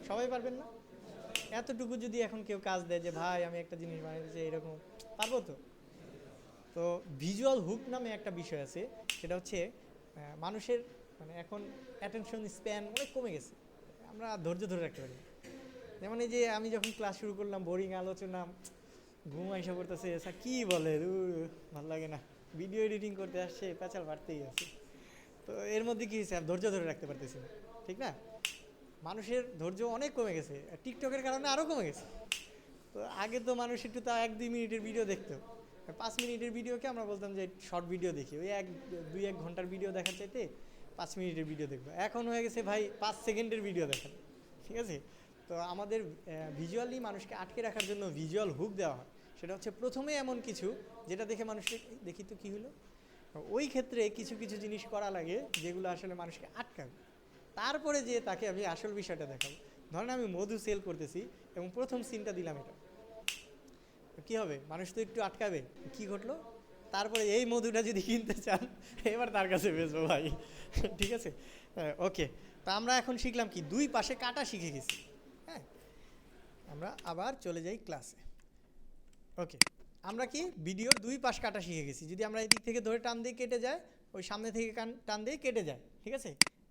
সবাই পারবেন না? এতটুকু যদি এখন কেউ কাজ দেয় যে ভাই আমি একটা জিনিস বানিয়ে দিচ্ছি এরকম, পারবো তো? তো ভিজুয়াল হুক নামে একটা বিষয় আছে, সেটা হচ্ছে মানুষের মানে এখন অ্যাটেনশন স্প্যান অনেক কমে গেছে, আমরা ধৈর্য ধরে রাখতে পারি। যেমন এই যে আমি যখন ক্লাস শুরু করলাম, বোরিং আলোচনা, ঘুম আইসা করতেছে, স্যার কী বলে, ভালো লাগে না, ভিডিও এডিটিং করতে আসছে, প্যাচাল বাড়তেই আছে। তো এর মধ্যে কী হয়েছে, ধৈর্য ধরে রাখতে পারতেছি না, ঠিক না? মানুষের ধৈর্য অনেক কমে গেছে, টিকটকের কারণে আরও কমে গেছে। তো আগে তো মানুষ একটু তা 1-2 মিনিটের ভিডিও দেখতো, 5 মিনিটের ভিডিওকে আমরা বলতাম যে শর্ট ভিডিও দেখি, ওই 1-2-1 ঘন্টার ভিডিও দেখার চাইতে 5 মিনিটের ভিডিও দেখবো। এখন হয়ে গেছে ভাই 5 সেকেন্ডের ভিডিও দেখান, ঠিক আছে? তো আমাদের ভিজুয়ালি মানুষকে আটকে রাখার জন্য ভিজুয়াল হুক দেওয়া হয়। সেটা হচ্ছে প্রথমে এমন কিছু যেটা দেখে মানুষকে দেখি তো কী হলো, ওই ক্ষেত্রে কিছু কিছু জিনিস করা লাগে যেগুলো আসলে মানুষকে আটকাবে, তারপরে যে তাকে আমি আসল বিষয়টা দেখাবো। ধরেন আমি মধু সেল করতেছি এবং প্রথম সিনটা দিলাম, এটা কি হবে, মানুষ তো একটু আটকাবে, কি ঘটলো, তারপরে এই মধুটা যদি কিনতে চান এবার তার কাছে বেচবো ভাই, ঠিক আছে? ওকে, তা আমরা এখন শিখলাম কি, দুই পাশে কাটা শিখে গেছি। হ্যাঁ, আমরা আবার চলে যাই ক্লাসে। ওকে, আমরা কি ভিডিওর দুই পাশ কাটা শিখে গেছি, যদি আমরা এই দিক থেকে ধরে টান দিয়ে কেটে যায়, ওই সামনে থেকে টান দিয়ে কেটে যায়, ঠিক আছে?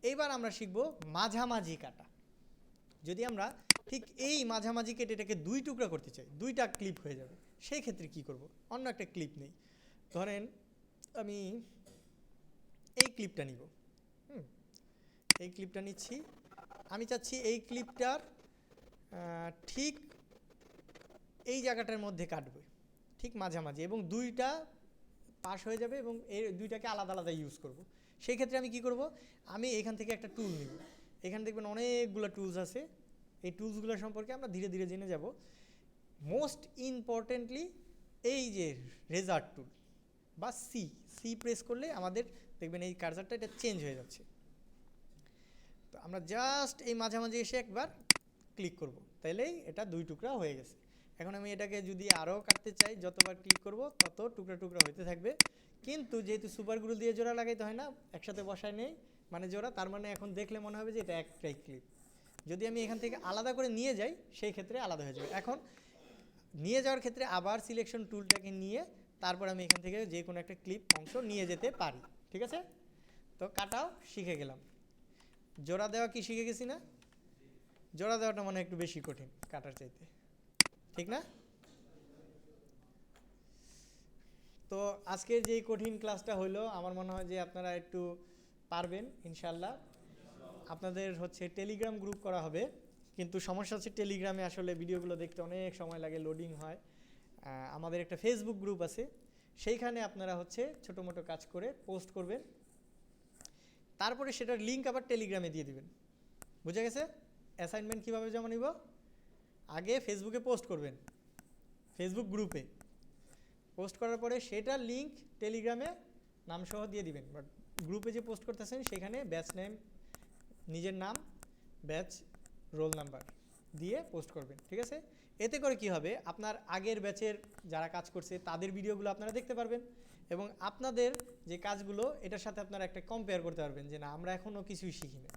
এইবার আমরা শিখবো মাঝামাঝি কাটা। যদি আমরা ঠিক এই মাঝামাঝি কেটে এটাকে 2 টুকরা করতে চাই, 2টা ক্লিপ হয়ে যাবে, সেই ক্ষেত্রে কি করব, অন্য একটা ক্লিপ নেই, ধরেন আমি এই ক্লিপটা নিব, এই ক্লিপটা নিচ্ছি, আমি চাচ্ছি এই ক্লিপটার ঠিক এই জায়গাটার মধ্যে কাটবে, ঠিক মাঝামাঝি, এবং 2টা পাশ হয়ে যাবে, এবং এই 2টাকে আলাদা আলাদা ইউজ করব। সেই ক্ষেত্রে আমি কি করব, আমি এখান থেকে একটা টুল নিব, এখানে দেখবেন অনেকগুলো টুলস আছে, এই টুলসগুলো সম্পর্কে আমরা ধীরে ধীরে জেনে যাব। মোস্ট ইম্পর্টেন্টলি এই যে রেজার টুল বা সি প্রেস করলে আমাদের দেখবেন এই কার্সারটা এটা চেঞ্জ হয়ে যাচ্ছে। তো আমরা জাস্ট এই মাঝামাঝি এসে একবার ক্লিক করব, তাইলেই এটা 2 টুকরা হয়ে গেছে। এখন আমি এটাকে যদি আরও কাটতে চাই, যতবার ক্লিক করব তত টুকরা টুকরা হতে থাকবে, কিন্তু যেহেতু সুপার গ্লু দিয়ে জোড়া লাগাইতে হয় না, একসাথে বসায় নেই মানে জোড়া, তার মানে এখন দেখলে মনে হবে যে এটা একটাই ক্লিপ। যদি আমি এখান থেকে আলাদা করে নিয়ে যাই, সেই ক্ষেত্রে আলাদা হয়ে যাবে। এখন নিয়ে যাওয়ার ক্ষেত্রে আবার সিলেকশন টুলটাকে নিয়ে তারপর আমি এখান থেকে যে কোনো একটা ক্লিপ অংশ নিয়ে যেতে পারি, ঠিক আছে? তো কাটাও শিখে গেলাম, জোড়া দেওয়া কি শিখে গেছি না? জোড়া দেওয়াটা মানে একটু বেশি কঠিন কাটার চাইতে, ঠিক না? তো আজকের যে কঠিন ক্লাসটা হলো, আমার মনে হয় যে আপনারা একটু পারবেন ইনশাল্লাহ। আপনাদের হচ্ছে টেলিগ্রাম গ্রুপ করা হবে, কিন্তু সমস্যা হচ্ছে টেলিগ্রামে আসলে ভিডিওগুলো দেখতে অনেক সময় লাগে, লোডিং হয়। আমাদের একটা ফেসবুক গ্রুপ আছে, সেইখানে আপনারা হচ্ছে ছোটো মোটো কাজ করে পোস্ট করবেন, তারপরে সেটার লিঙ্ক আবার টেলিগ্রামে দিয়ে দিবেন। বুঝা গেছে? অ্যাসাইনমেন্ট কীভাবে জমা নিব, আগে ফেসবুকে পোস্ট করবেন, ফেসবুক গ্রুপে পোস্ট করার পরে সেটার লিঙ্ক টেলিগ্রামে নামসহ দিয়ে দিবেন। বাট গ্রুপে যে পোস্ট করতেছেন সেখানে ব্যাচ নেম, নিজের নাম, ব্যাচ, রোল নাম্বার দিয়ে পোস্ট করবেন, ঠিক আছে? এতে করে কি হবে, আপনার আগের ব্যাচের যারা কাজ করছে তাদের ভিডিওগুলো আপনারা দেখতে পারবেন এবং আপনাদের যে কাজগুলো এটার সাথে আপনারা একটা কম্পেয়ার করতে পারবেন যে না আমরা এখনও কিছুই শিখি না।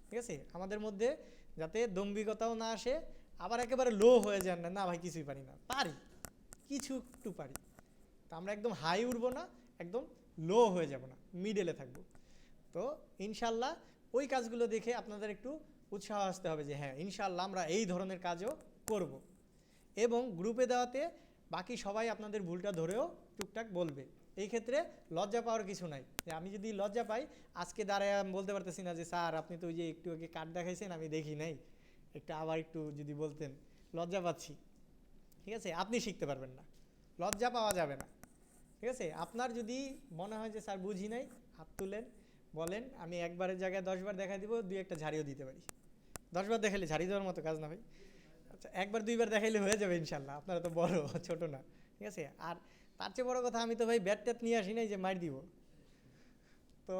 ঠিক আছে, আমাদের মধ্যে যাতে দম্ভিকতাও না আসে, আবার একেবারে লো হয়ে যান না, না ভাই কিছুই পারি না, পারি কিছু একটু পারি, তো আমরা একদম হাই উঠবো না, একদম লো হয়ে যাব না, মিডলে থাকবো। তো ইনশাল্লাহ ওই কাজগুলো দেখে আপনাদের একটু উৎসাহ আসতে হবে যে হ্যাঁ ইনশাল্লাহ আমরা এই ধরনের কাজও করব। এবং গ্রুপে দেওয়াতে বাকি সবাই আপনাদের ভুলটা ধরেও টুকটাক বলবে। এই ক্ষেত্রে লজ্জা পাওয়ার কিছু নাই, যে আমি যদি লজ্জা পাই আজকে দাঁড়ায় আমি বলতে পারতেছি না যে স্যার আপনি তো ওই যে একটু আগে কার্ড দেখাইছেন আমি দেখি নাই, একটা আবার একটু যদি বলতেন, লজ্জা পাচ্ছি। ঠিক আছে, আপনি শিখতে পারবেন না, লজ্জা পাওয়া যাবে না। ঠিক আছে, আপনার যদি মনে হয় যে স্যার বুঝি নাই, হাত তুলেন, বলেন, আমি একবারের জায়গায় 10 বার দেখা দিব, 2-1টা ঝাড়িও দিতে পারি। 10 বার দেখাইলে ঝাড়ি দেওয়ার মতো কাজ না ভাই। আচ্ছা, 1-2 বার দেখাইলে হয়ে যাবে ইনশাল্লাহ, আপনারা তো বড়, ছোট না। ঠিক আছে, আর তার চেয়ে বড় কথা আমি তো ভাই ব্যাট ট্যাট নিয়ে আসি নাই যে মার দিব। তো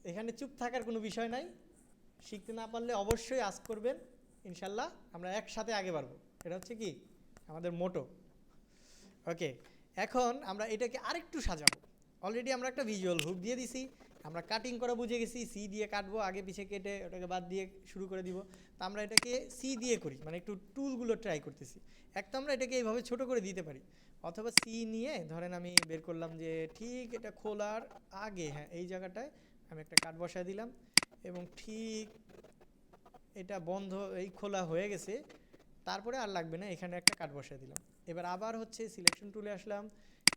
এখানে চুপ থাকার কোনো বিষয় নাই, শিখতে না পারলে অবশ্যই আস্ক করবেন, ইনশাল্লাহ আমরা একসাথে আগে বাড়বো, এটা হচ্ছে কি আমাদের মোটো। ওকে, এখন আমরা এটাকে আরেকটু সাজাবো। অলরেডি আমরা একটা ভিজুয়াল হুক দিয়ে দিছি, আমরা কাটিং করা বুঝে গেছি, সি দিয়ে কাটবো, আগে পিছে কেটে ওটাকে বাদ দিয়ে শুরু করে দিব। তো আমরা এটাকে সি দিয়ে করি, মানে একটু টুলগুলো ট্রাই করতেছি। একটা আমরা এটাকে এইভাবে ছোট করে দিতে পারি, অথবা সি নিয়ে ধরেন আমি বের করলাম যে ঠিক এটা খোলার আগে, হ্যাঁ এই জায়গাটায় আমি একটা কাট বসায় দিলাম, এবং ঠিক এটা বন্ধ, এই খোলা হয়ে গেছে, তারপরে আর লাগবে না, এখানে একটা কাট বসায় দিলাম। এবার আবার হচ্ছে সিলেকশন টুলে আসলাম,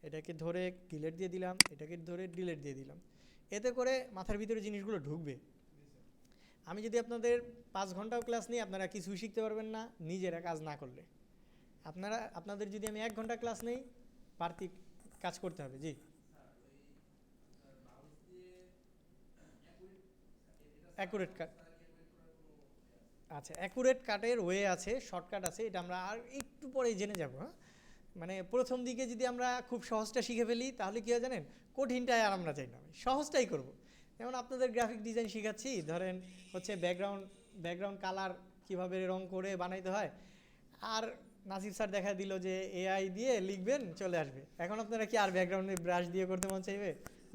এটাকে ধরে ডিলেট দিয়ে দিলাম, এটাকে ধরে ডিলেট দিয়ে দিলাম। এতে করে মাথার ভিতরে জিনিসগুলো ঢুকবে। আমি যদি আপনাদের 5 ঘন্টাও ক্লাস নিই, আপনারা কিছুই শিখতে পারবেন না নিজেরা কাজ না করলে। আপনাদের যদি আমি 1 ঘন্টা ক্লাস নেই, বাড়তি কাজ করতে হবে। জি, অ্যাকুরেট কাট। আচ্ছা, অ্যাকুরেট কাটের ওয়ে আছে, শর্টকাট আছে, এটা আমরা আর একটু পরে জেনে যাব। হ্যাঁ, মানে প্রথম দিকে যদি আমরা খুব সহজটা শিখে ফেলি তাহলে কী হয় জানেন, কঠিনটাই আর আমরা চাই না, সহজটাই করব। যেমন আপনাদের গ্রাফিক ডিজাইন শেখাচ্ছি, ধরেন হচ্ছে ব্যাকগ্রাউন্ড কালার কীভাবে রং করে বানাইতে হয়, আর নাসির স্যার দেখা দিল যে এআই দিয়ে লিখবেন চলে আসবে। এখন আপনারা কি আর ব্যাকগ্রাউন্ডে ব্রাশ দিয়ে করতে মন চাইবে?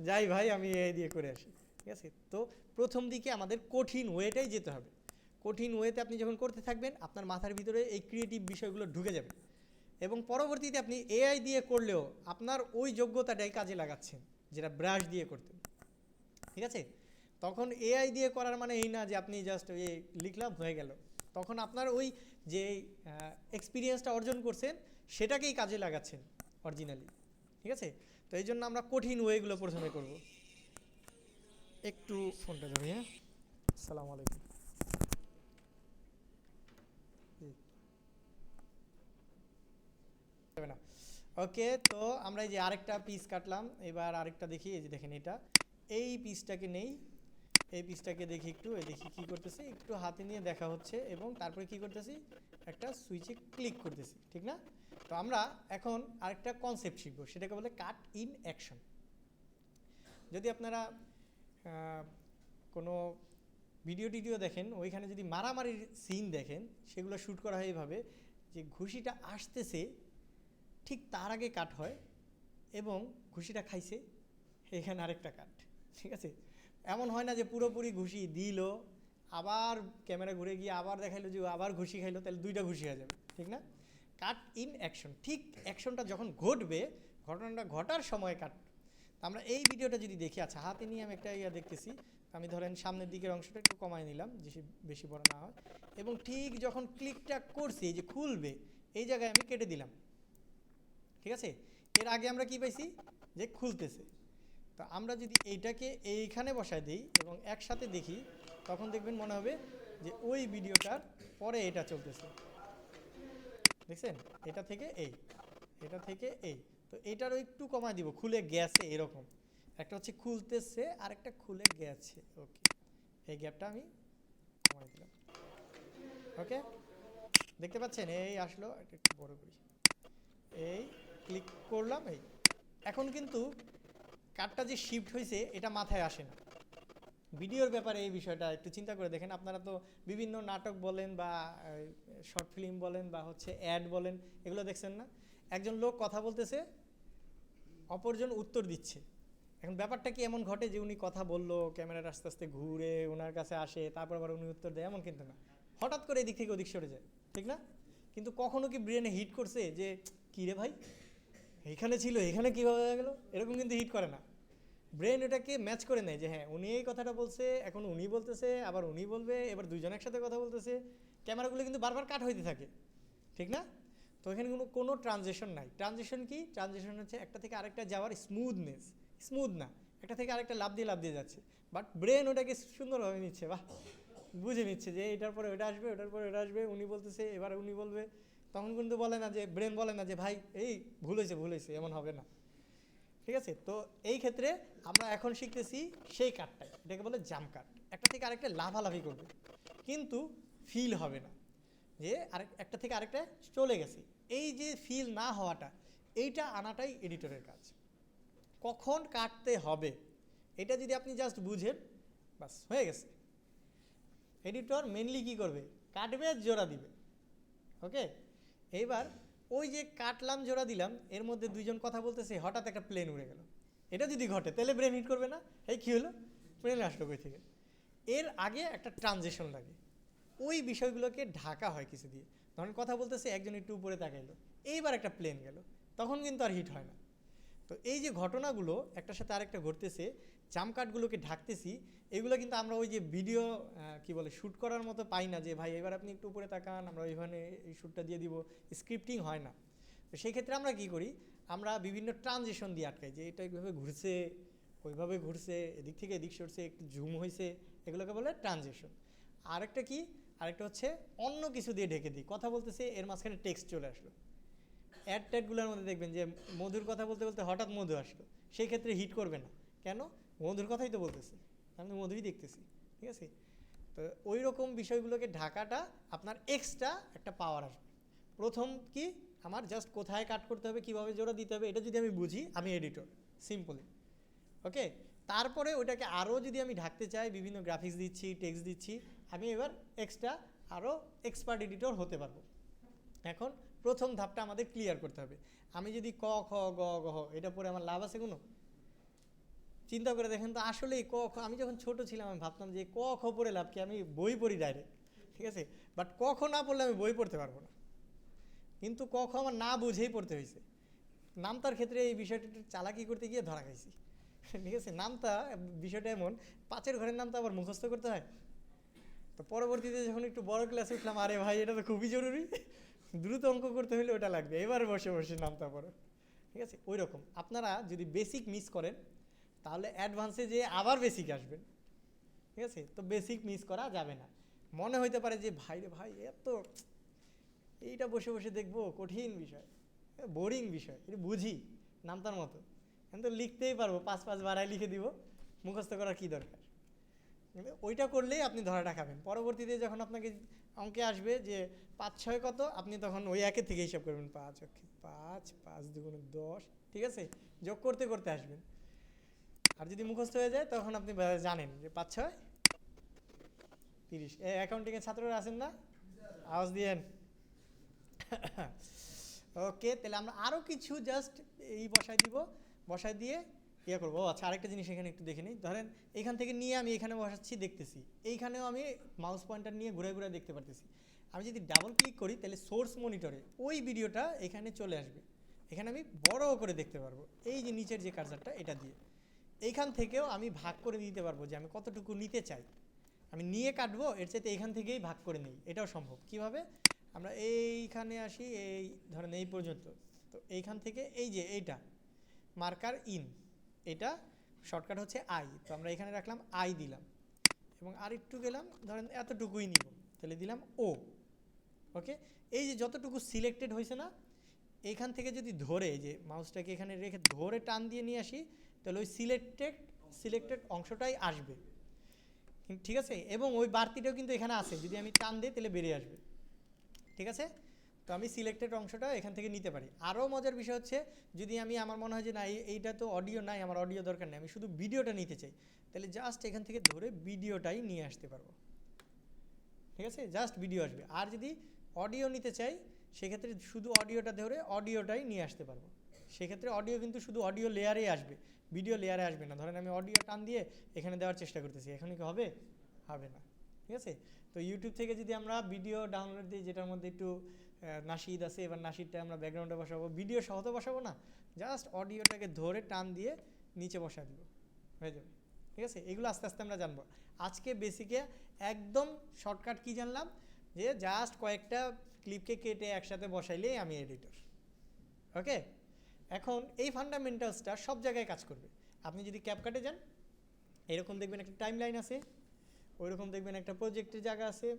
যাই ভাই আমি এআই দিয়ে করে আসি। ঠিক আছে, তো প্রথম দিকে আমাদের কঠিন ওয়েটাই যেতে হবে। কঠিন ওয়েতে আপনি যখন করতে থাকবেন, আপনার মাথার ভিতরে এই ক্রিয়েটিভ বিষয়গুলো ঢুকে যাবে, এবং পরবর্তীতে আপনি এআই দিয়ে করলেও আপনার ওই যোগ্যতাটাই কাজে লাগাচ্ছেন যেটা ব্রাশ দিয়ে করতেন। ঠিক আছে, তখন এআই দিয়ে করার মানে এই না যে আপনি জাস্ট এই লিখলাম হয়ে গেল, তখন আপনার ওই যে এক্সপিরিয়েন্সটা অর্জন করছেন সেটাকেই কাজে লাগাচ্ছেন অরিজিনালি। ঠিক আছে, তো এই জন্য আমরা কঠিন ওয়েগুলো প্রথমে করব। একটু ফোনটা ধরি, হ্যাঁ, আসসালামু আলাইকুম। না, ওকে, তো আমরা এই যে আরেকটা পিস কাটলাম, এবার আরেকটা দেখি, এই যে দেখেন এটা, এই পিসটাকে নেই, এই পিসটাকে দেখি একটু, এই দেখি কী করতেছি, একটু হাতে নিয়ে দেখা হচ্ছে, এবং তারপরে কি করতেছি, একটা সুইচে ক্লিক করতেছি, ঠিক না? তো আমরা এখন আরেকটা কনসেপ্ট শিখবো, সেটাকে বলে কাট ইন অ্যাকশন। যদি আপনারা কোনো ভিডিও দেখেন, ওইখানে যদি মারামারির সিন দেখেন, সেগুলো শ্যুট করা হয় এইভাবে যে ঘুষিটা আসতেছে ঠিক তার আগে কাট হয়, এবং ঘুষিটা খাইছে এখানে আরেকটা কাট। ঠিক আছে, এমন হয় না যে পুরোপুরি ঘুষি দিল, আবার ক্যামেরা ঘুরে গিয়ে আবার দেখাইলো যে আবার ঘুষি খাইলো, তাহলে 2টা ঘুষি হয়ে যাবে। ঠিক না? কাট ইন অ্যাকশন, ঠিক অ্যাকশনটা যখন ঘটবে, ঘটনাটা ঘটার সময় কাট। আমরা এই ভিডিওটা যদি দেখি, আচ্ছা হাতে নিয়ে আমি একটা দেখতেছি, আমি ধরেন সামনের দিকের অংশটা একটু কমাই নিলাম, বেশি বড় না হয়, এবং ঠিক যখন ক্লিকটা করছি যে খুলবে, এই জায়গায় আমি কেটে দিলাম। ঠিক আছে, এর আগে আমরা কি পাইছি যে খুলতেছে। তো আমরা যদি এইটাকে এইখানে বসায় দিই এবং একসাথে দেখি, তখন দেখবেন মনে হবে যে ওই ভিডিওটার পরে এটা চলতেছে। দেখছেন, এটা থেকে এই, এটা থেকে এই, তো এটারও একটু কমায় দিব, খুলে গেছে এরকম, একটা হচ্ছে খুলতেছে আর একটা খুলে গেছে। ওকে, এই গ্যাপটা আমি কমাই দিলাম। ওকে, দেখতে পাচ্ছেন, এই আসলো, এটা একটু বড় করি, এই ক্লিক করলাম, এই এখন কিন্তু কাটটা যে শিফট হয়েছে এটা মাথায় আসে না, ভিডিওর ব্যাপারে এই বিষয়টা একটু চিন্তা করে দেখেন। আপনারা তো বিভিন্ন নাটক বলেন বা শর্ট ফিল্ম বলেন বা হচ্ছে অ্যাড বলেন, এগুলো দেখছেন না? একজন লোক কথা বলতেছে, অপরজন উত্তর দিচ্ছে। এখন ব্যাপারটা কি এমন ঘটে যে উনি কথা বললো, ক্যামেরাটা আস্তে আস্তে ঘুরে ওনার কাছে আসে, তারপর আবার উনি উত্তর দেয়? এমন কিন্তু না, হঠাৎ করে এদিক থেকে ওদিক সরে যায়, ঠিক না? কিন্তু কখনো কি ব্রেনে হিট করছে যে কী রে ভাই, এইখানে ছিল, এখানে কীভাবে হয়ে গেলো? এরকম কিন্তু হিট করে না। ব্রেন এটাকে ম্যাচ করে নেয় যে হ্যাঁ উনি এই কথাটা বলছে, এখন উনি বলতেছে, আবার উনি বলবে, এবার দুইজন একসাথে কথা বলতেছে। ক্যামেরাগুলো কিন্তু বারবার কাট হইতে থাকে, ঠিক না? তো এখানে কোনো ট্রানজিশন নাই। ট্রানজিশন কি? ট্রানজিশন হচ্ছে একটা থেকে আরেকটা যাওয়ার স্মুথনেস। স্মুথ না, একটা থেকে আরেকটা লাভ দিয়ে যাচ্ছে, বাট ব্রেন ওটাকে সুন্দরভাবে নিচ্ছে, বাহ, বুঝে নিচ্ছে যে এটার পরে ওটা আসবে, ওটার পরে ওটা আসবে, উনি বলতেছে এবার উনি বলবে। তখন কিন্তু বলে না যে, ব্রেন বলে না যে ভাই এই ভুল হয়েছে, এমন হবে না, ঠিক আছে? তো এই ক্ষেত্রে আমরা এখন শিখতেছি সেই কাটটাই, এটাকে বলে জাম্প কাট। একটা থেকে আরেকটা লাভালাভি করবে, কিন্তু ফিল হবে না যে একটা থেকে আরেকটা চলে গেছে। এই যে ফিল না হওয়াটা, এইটা আনাটাই এডিটরের কাজ। কখন কাটতে হবে এটা যদি আপনি জাস্ট বুঝেন, বাস হয়ে গেছে। এডিটর মেনলি কি করবে? কাটবে আর জোড়া দিবে, ওকে? এইবার ওই যে কাটলাম, জোড়া দিলাম, এর মধ্যে দুইজন কথা বলতেছে, হঠাৎ একটা প্লেন উড়ে গেল। এটা যদি ঘটে তাহলে ব্রেন হিট করবে না? এই কী হলো, প্লেন আসলো কই থেকে? এর আগে একটা ট্রানজিশন লাগে, ওই বিষয়গুলোকে ঢাকা হয় কিছু দিয়ে। ধরেন কথা বলতেছে, একজন একটু উপরে তাকাইলো, এইবার একটা প্লেন গেল, তখন কিন্তু আর হিট হয় না। তো এই যে ঘটনাগুলো একটার সাথে আরেকটা ঘটতেছে, জাম্প কাটগুলোকে ঢাকতেছি, এগুলো কিন্তু আমরা ওই যে ভিডিও কি বলে শ্যুট করার মতো পাই না যে ভাই এবার আপনি একটু উপরে তাকান, আমরা ওইখানে এই শ্যুটটা দিয়ে দিব, স্ক্রিপ্টিং হয় না। তো সেই ক্ষেত্রে আমরা কি করি? আমরা বিভিন্ন ট্রানজিশন দিয়ে আটকাই, যে এটা এইভাবে ঘুরছে, ওইভাবে ঘুরছে, এদিক থেকে এদিক সরছে, একটু জুম হয়েছে, এগুলোকে বলে ট্রানজিশন। আরেকটা কি? আরেকটা হচ্ছে অন্য কিছু দিয়ে ঢেকে দিই, কথা বলতেছে এর মাঝখানে টেক্সট চলে আসলো। অ্যাড ট্যাডগুলোর মধ্যে দেখবেন যে মধুর কথা বলতে বলতে হঠাৎ মধু আসলো, সেই ক্ষেত্রে হিট করবে না। কেন? মধুর কথাই তো বলতেছি, আমি মধুই দেখতেছি, ঠিক আছে? তো ওই রকম বিষয়গুলোকে ঢাকাটা আপনার এক্সট্রা একটা পাওয়ার আসবে। প্রথম কি, আমার জাস্ট কোথায় কাট করতে হবে, কীভাবে জোড়া দিতে হবে, এটা যদি আমি বুঝি, আমি এডিটর, সিম্পলি, ওকে? তারপরে ওইটাকে আরও যদি আমি ঢাকতে চাই, বিভিন্ন গ্রাফিক্স দিচ্ছি, টেক্সট দিচ্ছি, আমি এবার এক্সট্রা আরও এক্সপার্ট এডিটর হতে পারবো। এখন প্রথম ধাপটা আমাদের ক্লিয়ার করতে হবে। আমি যদি ক খ গ গ এটা পরে আমার লাভ আছে কোনো? চিন্তা করে দেখেন তো, আসলেই ক খ, আমি যখন ছোট ছিলাম আমি ভাবতাম যে ক খ পড়ে লাভ কি, আমি বই পড়ি ডাইরেক্ট, ঠিক আছে? বাট ক খ না পড়লে আমি বই পড়তে পারবো না, কিন্তু ক খ আমার না বুঝেই পড়তে হয়েছে। নামতার ক্ষেত্রে এই বিষয়টা চালাকি করতে গিয়ে ধরা খাইছি, ঠিক আছে? নামতা বিষয়টা এমন, পাঁচের ঘরের নামতা আবার মুখস্থ করতে হয়। তো পরবর্তীতে যখন একটু বড় ক্লাসে উঠলাম, আরে ভাই এটা তো খুবই জরুরি, দ্রুত অঙ্ক করতে হলে ওটা লাগবে, এবার বসে বসে নামতা পড়ো, ঠিক আছে? ওই রকম আপনারা যদি বেসিক মিস করেন, তাহলে অ্যাডভান্সে যে আবার বেসিক আসবেন, ঠিক আছে? তো বেসিক মিস করা যাবে না। মনে হইতে পারে যে ভাই রে ভাই, এত এইটা বসে বসে দেখবো, কঠিন বিষয়, বোরিং বিষয়, এটা বুঝি নামতার মতো, কিন্তু লিখতেই পারবো, 5 বারায় লিখে দিব, মুখস্থ করার কী দরকার? ওইটা করলেই আপনি ধরাটা খাবেন। পরবর্তীতে যখন আপনাকে অঙ্কে আসবে যে 5 6 কত, আপনি তখন ওই একের থেকে হিসাব করবেন, 5 5 5 2 10, ঠিক আছে? যোগ করতে করতে আসবেন। আর যদি মুখস্থ হয়ে যায় তখন আপনি জানেন যে 5 6 30। অ্যাকাউন্টিংয়ের ছাত্ররা আছেন না? আওয়াজ দিয়েন। ওকে, তাহলে আমরা আরও কিছু জাস্ট এই বসায় দিয়ে ইয়ে করবো। আচ্ছা, আরেকটা জিনিস এখানে একটু দেখে নিই। ধরেন এইখান থেকে নিয়ে আমি এখানে বসাচ্ছি, দেখতেছি, এইখানেও আমি মাউস পয়েন্টার নিয়ে ঘুরে ঘুরে দেখতে পারতেছি। আমি যদি ডাবল ক্লিক করি তাহলে সোর্স মনিটরে ওই ভিডিওটা এখানে চলে আসবে, এখানে আমি বড় করে দেখতে পারবো। এই যে নিচের যে কার্সারটা, এটা দিয়ে এইখান থেকেও আমি ভাগ করে দিতে পারবো যে আমি কতটুকু নিতে চাই। আমি নিয়ে কাটবো, এর চাইতে এইখান থেকেই ভাগ করে নিই, এটাও সম্ভব। কিভাবে? আমরা এইখানে আসি, এই ধরেন এই পর্যন্ত, তো এইখান থেকে এই যে এইটা মার্কার ইন, এটা শর্টকাট হচ্ছে আই, তো আমরা এখানে রাখলাম আই দিলাম, এবং আরেকটু গেলাম, ধরেন এতটুকুই নিব, তাহলে দিলাম ও। ওকে, এই যে যতটুকু সিলেক্টেড হয়েছে না, এইখান থেকে যদি ধরে যে মাউসটাকে এখানে রেখে ধরে টান দিয়ে নিয়ে আসি, তাহলে ওই সিলেক্টেড অংশটাই আসবে, ঠিক আছে? এবং ওই বাড়তিটাও কিন্তু এখানে আছে, যদি আমি টান দিই তাহলে বেরিয়ে আসবে, ঠিক আছে? তো আমি সিলেক্টেড অংশটা এখান থেকে নিতে পারি। আরও মজার বিষয় হচ্ছে, যদি আমি আমার মনে হয় যে না এইটা তো অডিও নাই, আমার অডিও দরকার নেই, আমি শুধু ভিডিওটা নিতে চাই, তাহলে জাস্ট এখান থেকে ধরে ভিডিওটাই নিয়ে আসতে পারবো, ঠিক আছে, জাস্ট ভিডিও আসবে। আর যদি অডিও নিতে চাই সেক্ষেত্রে শুধু অডিওটা ধরে অডিওটাই নিয়ে আসতে পারবো। সেক্ষেত্রে অডিও কিন্তু শুধু অডিও লেয়ারেই আসবে, ভিডিও লেয়ারে আসবে না। ধরেন আমি অডিও টান দিয়ে এখানে দেওয়ার চেষ্টা করতেছি, এখন কি হবে? হবে না, ঠিক আছে। তো ইউটিউব থেকে যদি আমরা ভিডিও ডাউনলোড দিই যেটার মধ্যে একটু নাশিদ আছে, এবার নাশিদটা আমরা ব্যাকগ্রাউন্ডে বসাবো, ভিডিও সহ তো বসাবো না, জাস্ট অডিওটাকে ধরে টান দিয়ে নিচে বসা দিব, হয়ে যাবে, ঠিক আছে। এগুলো আস্তে আস্তে আমরা জানবো। আজকে বেসিকে একদম শর্টকাট কি জানলাম, যে জাস্ট কয়েকটা ক্লিপকে কেটে একসাথে বসাইলেই আমি এডিটর, ওকে। এখন এই ফান্ডামেন্টালসটা সব জায়গায় কাজ করবে। আপনি যদি ক্যাপকাটে যান, এরকম দেখবেন একটা টাইম লাইন আছে, ওইরকম দেখবেন একটা প্রজেক্টের জায়গা আছে,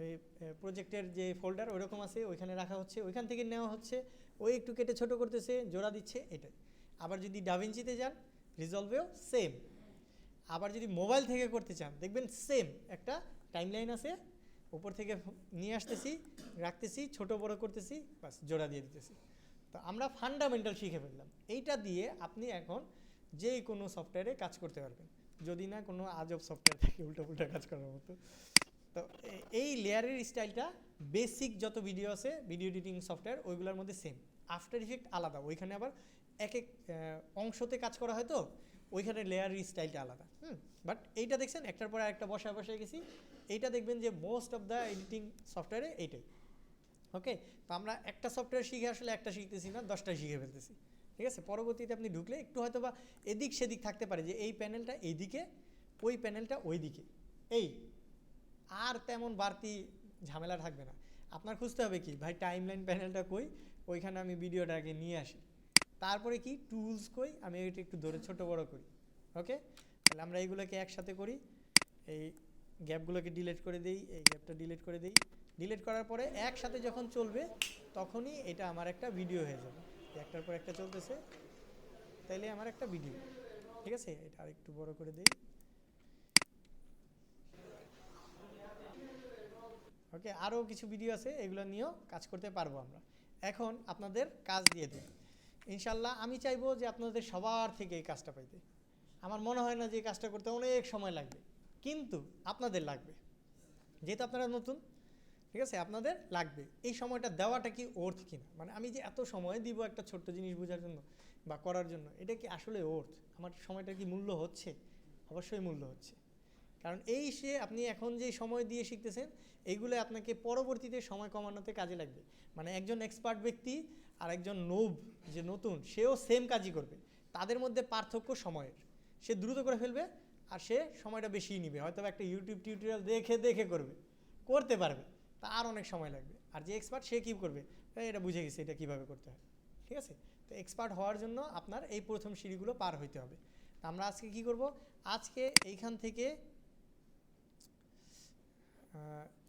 ওই প্রজেক্টের যে ফোল্ডার ওইরকম আছে, ওইখানে রাখা হচ্ছে, ওইখান থেকে নেওয়া হচ্ছে, ওই একটু কেটে ছোটো করতেছে, জোড়া দিচ্ছে, এটাই। আবার যদি ডাভিঞ্চিতে যান, রিজলভেও সেম। আবার যদি মোবাইল থেকে করতে চান, দেখবেন সেম একটা টাইম লাইন আছে, উপর থেকে নিয়ে আসতেছি, রাখতেছি, ছোট বড় করতেছি, বাস জোড়া দিয়ে দিতেছি। তো আমরা ফান্ডামেন্টাল শিখে ফেললাম। এইটা দিয়ে আপনি এখন যে কোনো সফটওয়্যারে কাজ করতে পারবেন, যদি না কোনো আজব সফটওয়্যার থাকে উল্টো কাজ করার মতো। তো এই লেয়ারের স্টাইলটা বেসিক যত ভিডিও আছে ভিডিও এডিটিং সফটওয়্যার ওইগুলোর মধ্যে সেম। আফটার ইফেক্ট আলাদা, ওইখানে আবার এক এক অংশতে কাজ করা হয়, তো ওইখানে লেয়ারের স্টাইলটা আলাদা। বাট এইটা দেখছেন একটার পর একটা বসায় গেছি, এইটা দেখবেন যে মোস্ট অফ দ্য এডিটিং সফটওয়্যারে এইটাই, ওকে। তো আমরা একটা সফটওয়্যার শিখে আসলে একটা শিখতেছি না, 10টা শিখে ফেলতেছি, ঠিক আছে। পরবর্তীতে আপনি ঢুকলে একটু হয়তো বা এদিক সেদিক থাকতে পারে, যে এই প্যানেলটা এইদিকে, ওই প্যানেলটা ওই দিকে, এই আর তেমন বাড়তি ঝামেলা থাকবে না। আপনার খুঁজতে হবে কি, ভাই টাইম লাইন প্যানেলটা কই, ওইখানে আমি ভিডিওটাকে নিয়ে আসি, তারপরে কি টুলস কই, আমি এটা একটু ধরে ছোট বড় করি, ওকে। তাহলে আমরা এইগুলোকে একসাথে করি, এই গ্যাপগুলোকে ডিলিট করে দিই, এই গ্যাপটা ডিলিট করে দিই। ডিলিট করার পরে একসাথে যখন চলবে তখনই এটা আমার একটা ভিডিও হয়ে যাবে, একটার পর একটা চলতেছে, তাইলে আমার একটা ভিডিও, ঠিক আছে। এটা আর একটু বড় করে দিই, ওকে। আরও কিছু ভিডিও আছে, এগুলো নিয়েও কাজ করতে পারবো আমরা। এখন আপনাদের কাজ দিয়ে দিই ইনশাল্লাহ। আমি চাইবো যে আপনাদের সবার থেকে এই কাজটা পাইতে। আমার মনে হয় না যে এই কাজটা করতে অনেক সময় লাগবে, কিন্তু আপনাদের লাগবে, যেহেতু আপনারা নতুন, ঠিক আছে, আপনাদের লাগবে। এই সময়টা দেওয়াটা কি ওর্থ কিনা, মানে আমি যে এত সময় দিব একটা ছোট্ট জিনিস বোঝার জন্য বা করার জন্য, এটা কি আসলে ওর্থ, আমার সময়টার কি মূল্য হচ্ছে? অবশ্যই মূল্য হচ্ছে, কারণ এই সে আপনি এখন যে সময় দিয়ে শিখতেছেন এইগুলো আপনাকে পরবর্তীতে সময় কমানোতে কাজে লাগবে। মানে একজন এক্সপার্ট ব্যক্তি আর একজন নোব যে নতুন, সেও সেম কাজই করবে, তাদের মধ্যে পার্থক্য সময়ের। সে দ্রুত করে ফেলবে আর সে সময়টা বেশিই নিবে, হয়তো একটা ইউটিউব টিউটোরিয়াল দেখে করতে পারবে, তার অনেক সময় লাগবে। আর যে এক্সপার্ট সে কী করবে, এটা বুঝে গেছে এটা কীভাবে করতে হয়, ঠিক আছে। তো এক্সপার্ট হওয়ার জন্য আপনার এই প্রথম সিঁড়িগুলো পার হইতে হবে। আমরা আজকে কি করব, আজকে এইখান থেকে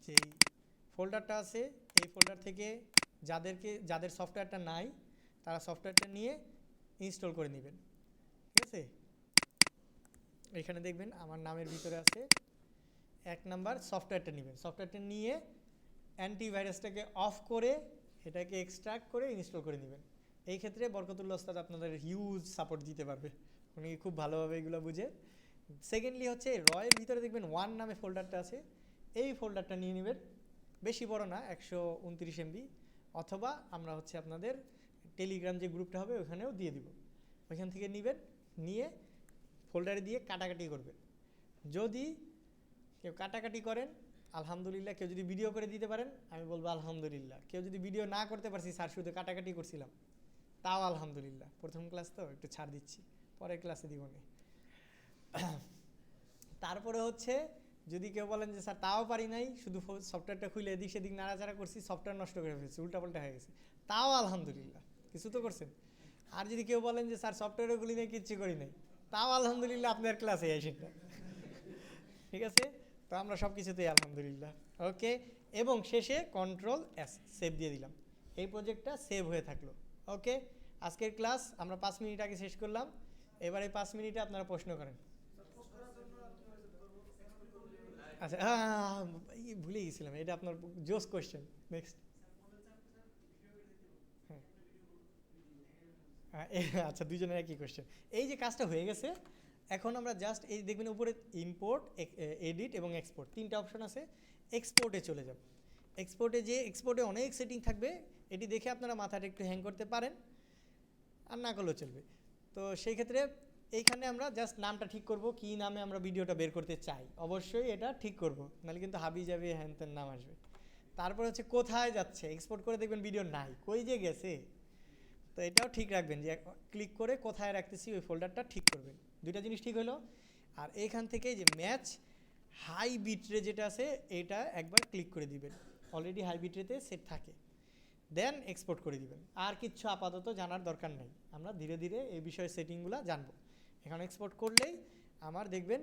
যেই ফোল্ডারটা আছে এই ফোল্ডার থেকে যাদের সফটওয়্যারটা নাই তারা সফটওয়্যারটা নিয়ে ইনস্টল করে নেবেন, ঠিক আছে। এখানে দেখবেন আমার নামের ভিতরে আছে 1 নাম্বার সফটওয়্যারটা নেবেন। সফটওয়্যারটা নিয়ে অ্যান্টিভাইরাসটাকে অফ করে এটাকে এক্সট্রাক্ট করে ইনস্টল করে নেবেন। এই ক্ষেত্রে বরকতুল্লাহ ওস্তাদ আপনাদের হিউজ সাপোর্ট দিতে পারবে, উনি খুব ভালোভাবে এগুলো বুঝে। সেকেন্ডলি হচ্ছে রয়ের ভিতরে দেখবেন 1 নামে ফোল্ডারটা আছে, এই ফোল্ডারটা নিয়ে নেবেন, বেশি বড় না, 129 MB, অথবা আমরা হচ্ছে আপনাদের টেলিগ্রাম যে গ্রুপটা হবে ওখানেও দিয়ে দিব, ওইখান থেকে নেবেন, নিয়ে ফোল্ডারে দিয়ে কাটাকাটি করবেন। যদি কেউ কাটাকাটি করেন আলহামদুলিল্লাহ, কেউ যদি ভিডিও করে দিতে পারেন আমি বলবো আলহামদুলিল্লাহ, কেউ যদি ভিডিও না করতে পারছি, স্যার শুধু কাটাকাটি করছিলাম, তাও আলহামদুলিল্লাহ, প্রথম ক্লাস তো একটু ছাড় দিচ্ছি, পরের ক্লাসে দিব না। তারপরে হচ্ছে যদি কেউ বলেন যে স্যার তাও পারি নাই, শুধু সফটওয়্যারটা খুলে এদিক সেদিক নাড়াচাড়া করছি, সফটওয়্যার নষ্ট করে ফেলছি, উল্টাপাল্টা হয়ে গেছে, তাও আলহামদুলিল্লাহ, কিছু তো করছেন। আর যদি কেউ বলেন যে স্যার সফটওয়্যারও খুলি নাই, কিচ্ছু করি নাই, তাও আলহামদুলিল্লাহ, আপনার ক্লাসে আসেন না, ঠিক আছে। তো আমরা সব কিছুতেই আলহামদুলিল্লাহ, ওকে। এবং শেষে Ctrl+S সেভ দিয়ে দিলাম, এই প্রজেক্টটা সেভ হয়ে থাকলো, ওকে। আজকের ক্লাস আমরা 5 মিনিট আগে শেষ করলাম, এবার এই 5 মিনিটে আপনারা প্রশ্ন করেন। আচ্ছা, ভুলে গেছিলাম, এটা আপনার জোস কোয়েশ্চেন। নেক্সট, হ্যাঁ, আচ্ছা, দুজনের একই কোয়েশ্চেন। এই যে কাজটা হয়ে গেছে, এখন আমরা জাস্ট এই দেখবেন উপরে ইম্পোর্ট, এডিট এবং এক্সপোর্ট 3টা অপশন আছে। এক্সপোর্টে চলে যাব। এক্সপোর্টে অনেক সেটিং থাকবে, এটি দেখে আপনারা মাথাটা একটু হ্যাং করতে পারেন, আর না করলেও চলবে। তো সেই ক্ষেত্রে এইখানে আমরা জাস্ট নামটা ঠিক করব, কি নামে আমরা ভিডিওটা বের করতে চাই, অবশ্যই এটা ঠিক করব, নাহলে কিন্তু হাবি যাবে হ্যান ত্যান নাম আসবে। তারপর হচ্ছে কোথায় যাচ্ছে, এক্সপোর্ট করে দেখবেন ভিডিও নাই, কই যে গেছে। তো এটাও ঠিক রাখবেন যে ক্লিক করে কোথায় রাখতেছি ওই ফোল্ডারটা ঠিক করবেন। দুইটা জিনিস ঠিক হলো। আর এইখান থেকে যে ম্যাচ হাই বিটরে যেটা আছে এটা একবার ক্লিক করে দিবেন, অলরেডি হাই বিটরেতে সেট থাকে, দেন এক্সপোর্ট করে দিবেন। আর কিচ্ছু আপাতত জানার দরকার নেই, আমরা ধীরে ধীরে এই বিষয়ের সেটিংগুলো জানবো। এখন এক্সপোর্ট করলেই আমার দেখবেন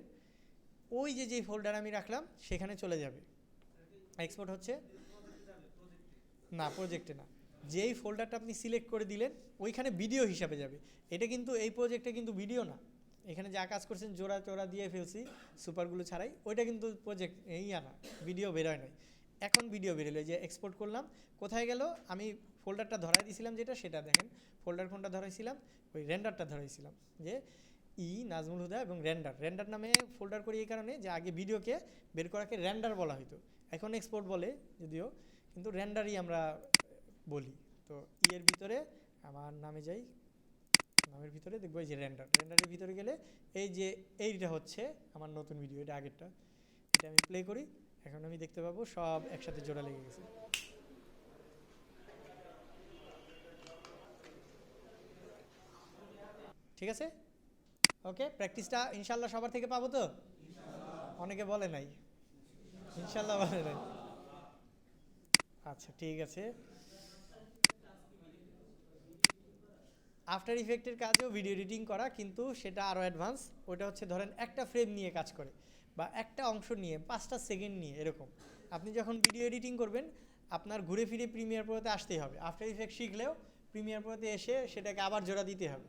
ওই যে যেই ফোল্ডার আমি রাখলাম সেখানে চলে যাবে। এক্সপোর্ট হচ্ছে না, প্রজেক্টে না, যেই ফোল্ডারটা আপনি সিলেক্ট করে দিলেন ওইখানে ভিডিও হিসাবে যাবে। এটা কিন্তু এই প্রজেক্টে কিন্তু ভিডিও না, এখানে যা কাজ করছেন জোড়া টোড়া দিয়ে ফেলছি সুপারগুলো ছাড়াই, ওইটা কিন্তু প্রজেক্ট না, ভিডিও বেরোয় নাই। এখন ভিডিও বেরোলো, যে এক্সপোর্ট করলাম, কোথায় গেল, আমি ফোল্ডারটা ধরাই দিয়েছিলাম যেটা, সেটা দেখেন ফোল্ডার কোনটা ধরাইছিলাম, ওই রেন্ডারটা ধরাইছিলাম, যে নাজমুল হুদা এবং রেন্ডার নামে ফোল্ডার করি এই কারণে যে আগে ভিডিওকে বের করাকে রেন্ডার বলা হতো, এখন এক্সপোর্ট বলে যদিও, কিন্তু রেন্ডারই আমরা বলি। তো এর ভিতরে আমার নামে যাই, নামের ভিতরে দেখবো এই যে রেন্ডারের ভিতরে গেলে এই যে এইটা হচ্ছে আমার নতুন ভিডিও, এটা আগেরটা, এটা আমি প্লে করি, এখন আমি দেখতে পাবো সব একসাথে জোড়া লেগে গেছে। ঠিক আছে, ওকে, প্র্যাকটিসটা ইনশাল্লাহ সবার থেকে পাবো তো? অনেকে বলে নাই, ইনশাল্লাহ বলে নাই। আচ্ছা ঠিক আছে। আফটার ইফেক্টের কাজেও ভিডিও এডিটিং করা, কিন্তু সেটা আরও অ্যাডভান্স। ওটা হচ্ছে ধরেন একটা ফ্রেম নিয়ে কাজ করে, বা একটা অংশ নিয়ে 5টা সেকেন্ড নিয়ে, এরকম। আপনি যখন ভিডিও এডিটিং করবেন আপনার ঘুরে ফিরে প্রিমিয়ার প্রোতে আসতেই হবে। আফটার ইফেক্ট শিখলেও প্রিমিয়ার প্রোতে এসে সেটাকে আবার জোড়া দিতে হবে।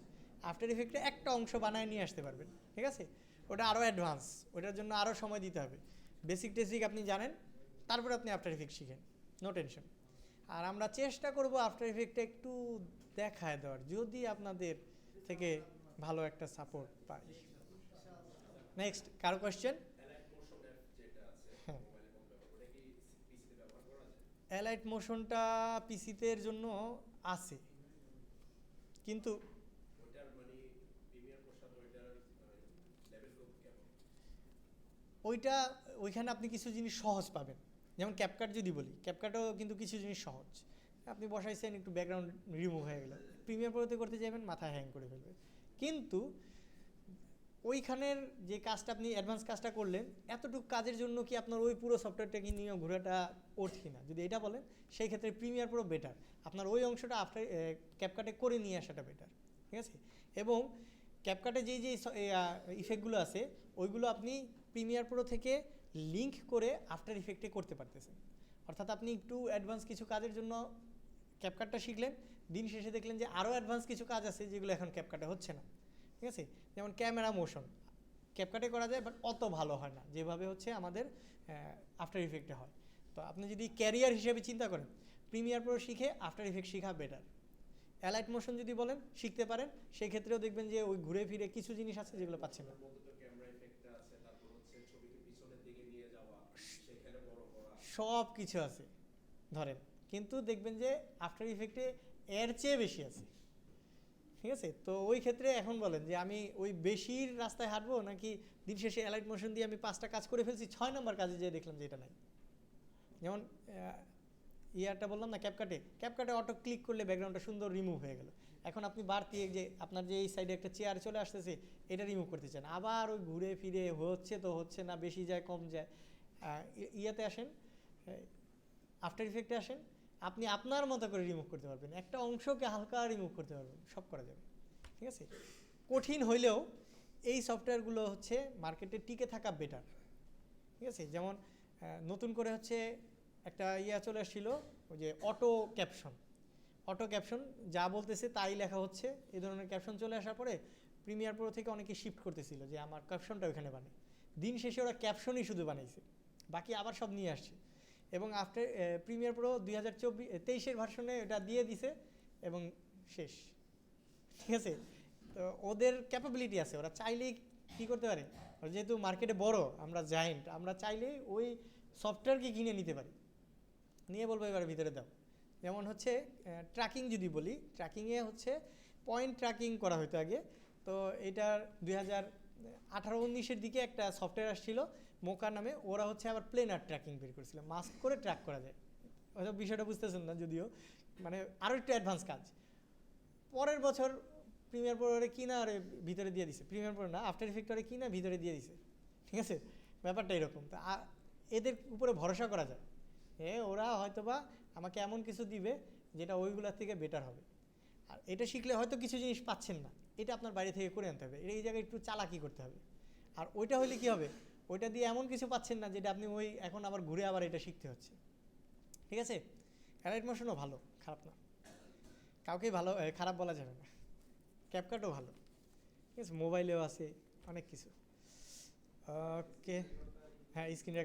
আফটার ইফেক্টে একটা অংশ বানায় নিয়ে আসতে পারবেন, ঠিক আছে? ওটা আরও অ্যাডভান্স, ওটার জন্য আরও সময় দিতে হবে। বেসিক টেসিক আপনি জানেন, তারপরে আপনি আফটার ইফেক্ট শিখেন, নো টেনশন। আর আমরা চেষ্টা করব আফটার ইফেক্টে একটু দেখায় দেওয়ার, যদি আপনাদের থেকে ভালো একটা সাপোর্ট পাই। নেক্সট কারো কোয়েশ্চেন? হ্যাঁ, অ্যালাইট মোশনটা পিসিতে জন্য আছে, কিন্তু ওইটা ওইখানে আপনি কিছু জিনিস সহজ পাবেন। যেমন ক্যাপকাট যদি বলি, ক্যাপকাটও কিন্তু কিছু জিনিস সহজ, আপনি বসাইছেন একটু ব্যাকগ্রাউন্ড রিমুভ হয়ে গেল, প্রিমিয়ার প্রোতে করতে যাবেন মাথায় হ্যাং করে ফেলবে। কিন্তু ওইখানের যে কাজটা আপনি অ্যাডভান্স কাজটা করলেন, এতটুকু কাজের জন্য কি আপনার ওই পুরো সফটওয়্যারটাকে নিয়ে ঘোরাটা ওর্থ কিনা, যদি এটা বলেন সেই ক্ষেত্রে প্রিমিয়ার প্রো বেটার, আপনার ওই অংশটা আফটার ক্যাপকাটে করে নিয়ে আসাটা বেটার, ঠিক আছে? এবং ক্যাপকাটে যেই যে ইফেক্টগুলো আছে ওইগুলো আপনি প্রিমিয়ার প্রো থেকে লিঙ্ক করে আফটার ইফেক্টে করতে পারতেছেন। অর্থাৎ আপনি একটু অ্যাডভান্স কিছু কাজের জন্য ক্যাপকাটটা শিখলেন, দিন শেষে দেখলেন যে আরও অ্যাডভান্স কিছু কাজ আছে যেগুলো এখন ক্যাপকাটে হচ্ছে না, ঠিক আছে? যেমন ক্যামেরা মোশন ক্যাপকাটে করা যায়, বাট অত ভালো হয় না যেভাবে হচ্ছে আমাদের আফটার ইফেক্টে হয়। তো আপনি যদি ক্যারিয়ার হিসেবে চিন্তা করেন, প্রিমিয়ার প্রো শিখে আফটার ইফেক্ট শেখা বেটার। অ্যালাইট মোশন যদি বলেন শিখতে পারেন, সেই ক্ষেত্রেও দেখবেন যে ওই ঘুরে ফিরে কিছু জিনিস আছে যেগুলো পাচ্ছেন না। সব কিছু আছে ধরেন, কিন্তু দেখবেন যে আফটার ইফেক্টে এর চেয়ে বেশি আছে, ঠিক আছে? তো ওই ক্ষেত্রে এখন বলেন যে আমি ওই বেশির রাস্তায় হাঁটবো, নাকি দিন শেষে অ্যালাইট মোশন দিয়ে আমি 5টা কাজ করে ফেলছি, 6 নম্বর কাজে যেয়ে দেখলাম যে এটা নাই। যেমন ইয়ারটা বললাম না, ক্যাপকাটে অটো ক্লিক করলে ব্যাকগ্রাউন্ডটা সুন্দর রিমুভ হয়ে গেল। এখন আপনি বাড়তি যে আপনার যে এই সাইডে একটা চেয়ার চলে আসতেছে, এটা রিমুভ করতে চান, আবার ওই ঘুরে ফিরে হচ্ছে তো হচ্ছে না, বেশি যায় কম যায়। ইয়াতে আসেন, আফটার ইফেক্টে আসেন, আপনি আপনার মতো করে রিমুভ করতে পারবেন, একটা অংশকে হালকা রিমুভ করতে পারবেন, সব করা যাবে, ঠিক আছে? কঠিন হইলেও এই সফটওয়্যারগুলো হচ্ছে মার্কেটে টিকে থাকা বেটার, ঠিক আছে? যেমন নতুন করে হচ্ছে একটা চলে আসছিল, ওই যে অটো ক্যাপশন যা বলতেছে তাই লেখা হচ্ছে, এই ধরনের ক্যাপশন চলে আসার পরে প্রিমিয়ার প্রো থেকে অনেকে শিফট করতেছিল যে আমার ক্যাপশনটা ওইখানে বানায়, দিন শেষে ওরা ক্যাপশনই শুধু বানাইছে, বাকি আবার সব নিয়ে আসছে। এবং আফটার প্রিমিয়ার প্রো 2023 ভার্সনে এটা দিয়ে দিছে এবং শেষ, ঠিক আছে? তো ওদের ক্যাপাবিলিটি আছে, ওরা চাইলেই কী করতে পারে, যেহেতু মার্কেটে বড়, আমরা জায়েন্ট, আমরা চাইলে ওই সফটওয়্যারকে কিনে নিতে পারি, নিয়ে বলবো এবার ভিতরে দাও। যেমন হচ্ছে ট্র্যাকিং যদি বলি, ট্র্যাকিংয়ে হচ্ছে পয়েন্ট ট্র্যাকিং করা হতো আগে। তো এটার 2018-19-এর দিকে একটা সফটওয়্যার আসছিল মোকা নামে, ওরা হচ্ছে আবার প্লেনার ট্র্যাকিং বের করেছিল, মাস্ক করে ট্র্যাক করা যায়। হয়তো বিষয়টা বুঝতেছেন না যদিও, মানে আরও একটু অ্যাডভান্স কাজ। পরের বছর প্রিমিয়ার প্রোরে কিনা আরে ভিতরে দিয়ে দিছে, প্রিমিয়ার প্রো না, আফটার ইফেক্টরে কিনা ভিতরে দিয়ে দিছে। ঠিক আছে, ব্যাপারটা এরকম। তা এদের উপরে ভরসা করা যায়, ওরা হয়তোবা আমাকে এমন কিছু দিবে যেটা ওইগুলোর থেকে বেটার হবে। আর এটা শিখলে হয়তো কিছু জিনিস পাচ্ছেন না, এটা আপনার বাইরে থেকে করে আনতে হবে, এই জায়গায় একটু চালাকি করতে হবে। আর ওইটা হলে কি হবে, ওইটা দিয়ে এমন কিছু পাচ্ছেন না যেটা আপনি ওই এখন আবার ঘুরে আবার এটা শিখতে হচ্ছে। ঠিক আছে, অ্যালাইট মোশনও ভালো, খারাপ না, কাউকেই ভালো খারাপ বলা যাবে না। ক্যাপকাটও ভালো, ঠিক আছে, মোবাইলেও আছে অনেক কিছু। ওকে, হ্যাঁ স্ক্রিন